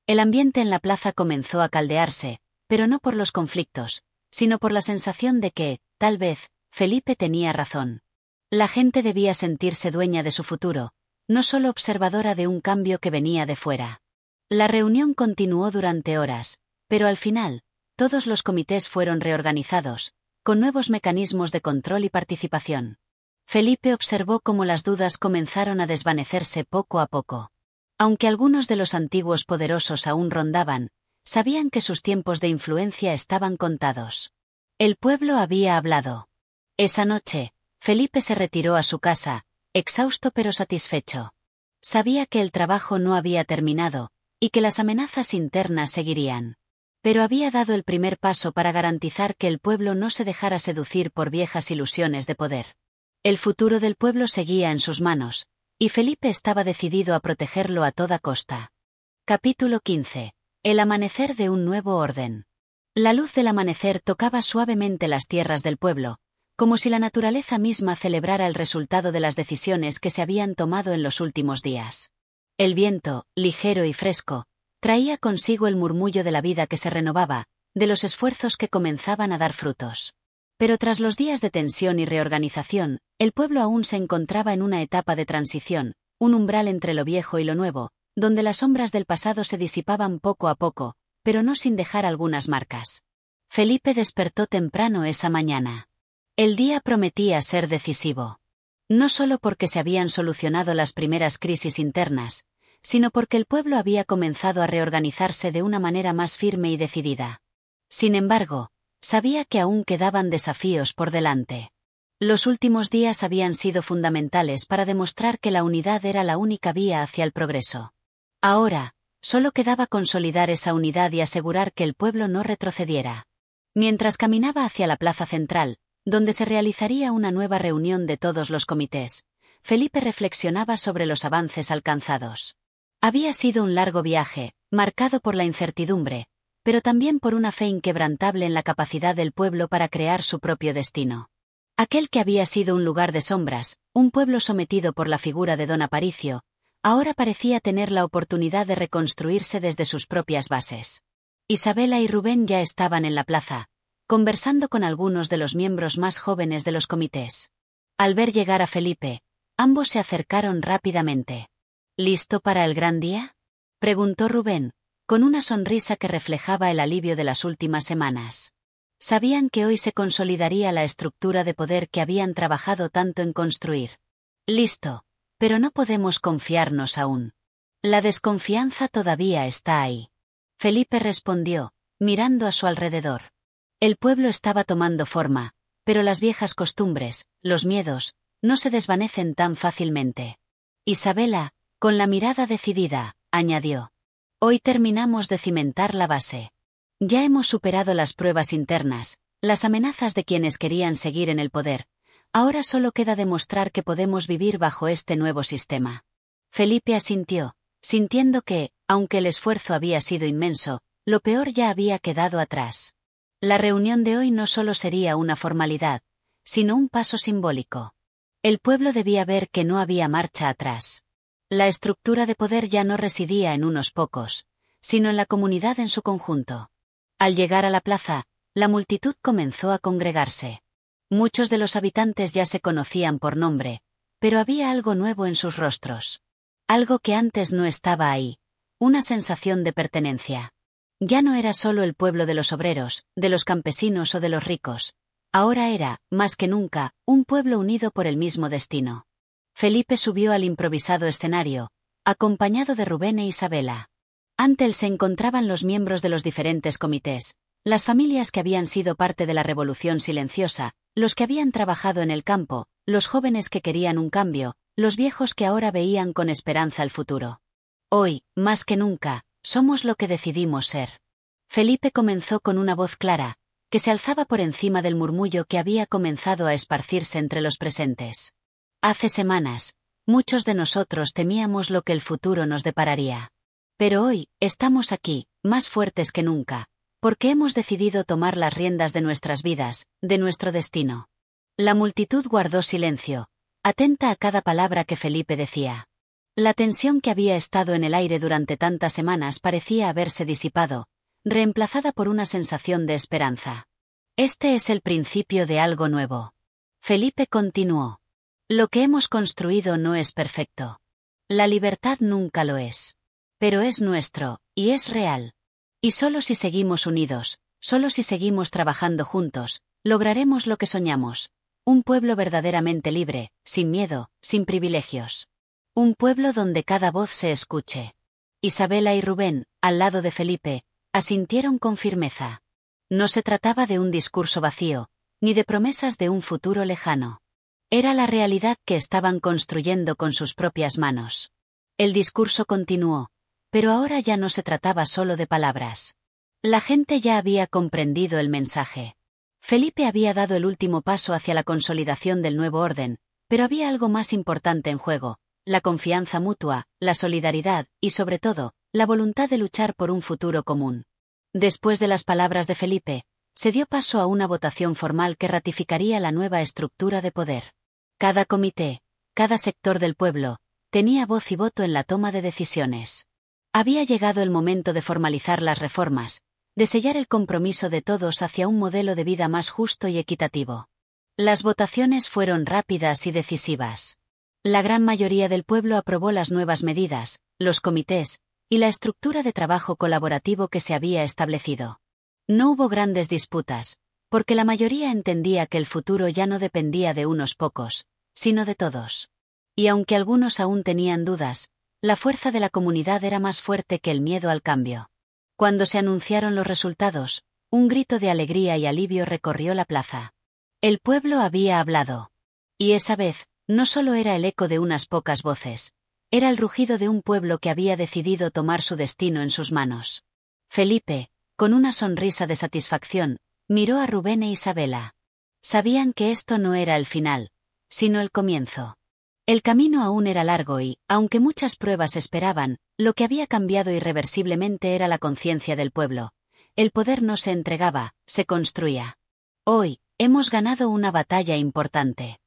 El ambiente en la plaza comenzó a caldearse, pero no por los conflictos, sino por la sensación de que, tal vez, Felipe tenía razón. La gente debía sentirse dueña de su futuro, no solo observadora de un cambio que venía de fuera. La reunión continuó durante horas, pero al final, todos los comités fueron reorganizados, con nuevos mecanismos de control y participación. Felipe observó cómo las dudas comenzaron a desvanecerse poco a poco. Aunque algunos de los antiguos poderosos aún rondaban, sabían que sus tiempos de influencia estaban contados. El pueblo había hablado. Esa noche, Felipe se retiró a su casa, exhausto pero satisfecho. Sabía que el trabajo no había terminado, y que las amenazas internas seguirían. Pero había dado el primer paso para garantizar que el pueblo no se dejara seducir por viejas ilusiones de poder. El futuro del pueblo seguía en sus manos, y Felipe estaba decidido a protegerlo a toda costa. Capítulo 15. El amanecer de un nuevo orden. La luz del amanecer tocaba suavemente las tierras del pueblo, como si la naturaleza misma celebrara el resultado de las decisiones que se habían tomado en los últimos días. El viento, ligero y fresco, traía consigo el murmullo de la vida que se renovaba, de los esfuerzos que comenzaban a dar frutos. Pero tras los días de tensión y reorganización, el pueblo aún se encontraba en una etapa de transición, un umbral entre lo viejo y lo nuevo, donde las sombras del pasado se disipaban poco a poco, pero no sin dejar algunas marcas. Felipe despertó temprano esa mañana. El día prometía ser decisivo. No solo porque se habían solucionado las primeras crisis internas, sino porque el pueblo había comenzado a reorganizarse de una manera más firme y decidida. Sin embargo, sabía que aún quedaban desafíos por delante. Los últimos días habían sido fundamentales para demostrar que la unidad era la única vía hacia el progreso. Ahora, solo quedaba consolidar esa unidad y asegurar que el pueblo no retrocediera. Mientras caminaba hacia la plaza central, donde se realizaría una nueva reunión de todos los comités, Felipe reflexionaba sobre los avances alcanzados. Había sido un largo viaje, marcado por la incertidumbre, pero también por una fe inquebrantable en la capacidad del pueblo para crear su propio destino. Aquel que había sido un lugar de sombras, un pueblo sometido por la figura de don Aparicio, ahora parecía tener la oportunidad de reconstruirse desde sus propias bases. Isabela y Rubén ya estaban en la plaza, conversando con algunos de los miembros más jóvenes de los comités. Al ver llegar a Felipe, ambos se acercaron rápidamente. ¿Listo para el gran día?, preguntó Rubén, con una sonrisa que reflejaba el alivio de las últimas semanas. Sabían que hoy se consolidaría la estructura de poder que habían trabajado tanto en construir. Listo, pero no podemos confiarnos aún. La desconfianza todavía está ahí. Felipe respondió, mirando a su alrededor. El pueblo estaba tomando forma, pero las viejas costumbres, los miedos, no se desvanecen tan fácilmente. Isabela, con la mirada decidida, añadió. Hoy terminamos de cimentar la base. Ya hemos superado las pruebas internas, las amenazas de quienes querían seguir en el poder. Ahora solo queda demostrar que podemos vivir bajo este nuevo sistema. Felipe asintió, sintiendo que, aunque el esfuerzo había sido inmenso, lo peor ya había quedado atrás. La reunión de hoy no solo sería una formalidad, sino un paso simbólico. El pueblo debía ver que no había marcha atrás. La estructura de poder ya no residía en unos pocos, sino en la comunidad en su conjunto. Al llegar a la plaza, la multitud comenzó a congregarse. Muchos de los habitantes ya se conocían por nombre, pero había algo nuevo en sus rostros. Algo que antes no estaba ahí, una sensación de pertenencia. Ya no era solo el pueblo de los obreros, de los campesinos o de los ricos. Ahora era, más que nunca, un pueblo unido por el mismo destino. Felipe subió al improvisado escenario, acompañado de Rubén e Isabela. Ante él se encontraban los miembros de los diferentes comités, las familias que habían sido parte de la revolución silenciosa, los que habían trabajado en el campo, los jóvenes que querían un cambio, los viejos que ahora veían con esperanza el futuro. Hoy, más que nunca, somos lo que decidimos ser. Felipe comenzó con una voz clara, que se alzaba por encima del murmullo que había comenzado a esparcirse entre los presentes. Hace semanas, muchos de nosotros temíamos lo que el futuro nos depararía. Pero hoy, estamos aquí, más fuertes que nunca, porque hemos decidido tomar las riendas de nuestras vidas, de nuestro destino. La multitud guardó silencio, atenta a cada palabra que Felipe decía. La tensión que había estado en el aire durante tantas semanas parecía haberse disipado, reemplazada por una sensación de esperanza. Este es el principio de algo nuevo. Felipe continuó. Lo que hemos construido no es perfecto. La libertad nunca lo es. Pero es nuestro, y es real. Y solo si seguimos unidos, solo si seguimos trabajando juntos, lograremos lo que soñamos. Un pueblo verdaderamente libre, sin miedo, sin privilegios. Un pueblo donde cada voz se escuche. Isabela y Rubén, al lado de Felipe, asintieron con firmeza. No se trataba de un discurso vacío, ni de promesas de un futuro lejano. Era la realidad que estaban construyendo con sus propias manos. El discurso continuó, pero ahora ya no se trataba solo de palabras. La gente ya había comprendido el mensaje. Felipe había dado el último paso hacia la consolidación del nuevo orden, pero había algo más importante en juego: la confianza mutua, la solidaridad y, sobre todo, la voluntad de luchar por un futuro común. Después de las palabras de Felipe, se dio paso a una votación formal que ratificaría la nueva estructura de poder. Cada comité, cada sector del pueblo, tenía voz y voto en la toma de decisiones. Había llegado el momento de formalizar las reformas, de sellar el compromiso de todos hacia un modelo de vida más justo y equitativo. Las votaciones fueron rápidas y decisivas. La gran mayoría del pueblo aprobó las nuevas medidas, los comités, y la estructura de trabajo colaborativo que se había establecido. No hubo grandes disputas, porque la mayoría entendía que el futuro ya no dependía de unos pocos, sino de todos. Y aunque algunos aún tenían dudas, la fuerza de la comunidad era más fuerte que el miedo al cambio. Cuando se anunciaron los resultados, un grito de alegría y alivio recorrió la plaza. El pueblo había hablado. Y esa vez, no solo era el eco de unas pocas voces, era el rugido de un pueblo que había decidido tomar su destino en sus manos. Felipe, con una sonrisa de satisfacción, miró a Rubén e Isabela. Sabían que esto no era el final, sino el comienzo. El camino aún era largo y, aunque muchas pruebas esperaban, lo que había cambiado irreversiblemente era la conciencia del pueblo. El poder no se entregaba, se construía. Hoy, hemos ganado una batalla importante.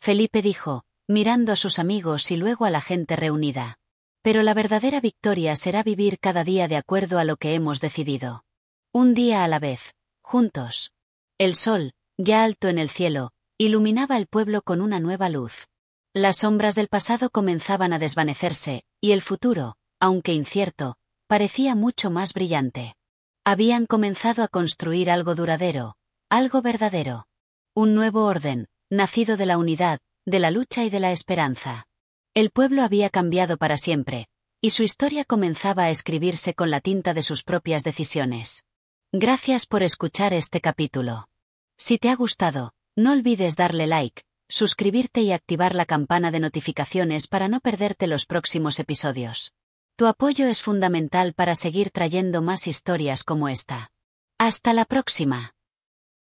Felipe dijo, mirando a sus amigos y luego a la gente reunida. Pero la verdadera victoria será vivir cada día de acuerdo a lo que hemos decidido. Un día a la vez, juntos. El sol, ya alto en el cielo, iluminaba el pueblo con una nueva luz. Las sombras del pasado comenzaban a desvanecerse, y el futuro, aunque incierto, parecía mucho más brillante. Habían comenzado a construir algo duradero, algo verdadero. Un nuevo orden, nacido de la unidad, de la lucha y de la esperanza. El pueblo había cambiado para siempre, y su historia comenzaba a escribirse con la tinta de sus propias decisiones. Gracias por escuchar este capítulo. Si te ha gustado, no olvides darle like, suscribirte y activar la campana de notificaciones para no perderte los próximos episodios. Tu apoyo es fundamental para seguir trayendo más historias como esta. Hasta la próxima.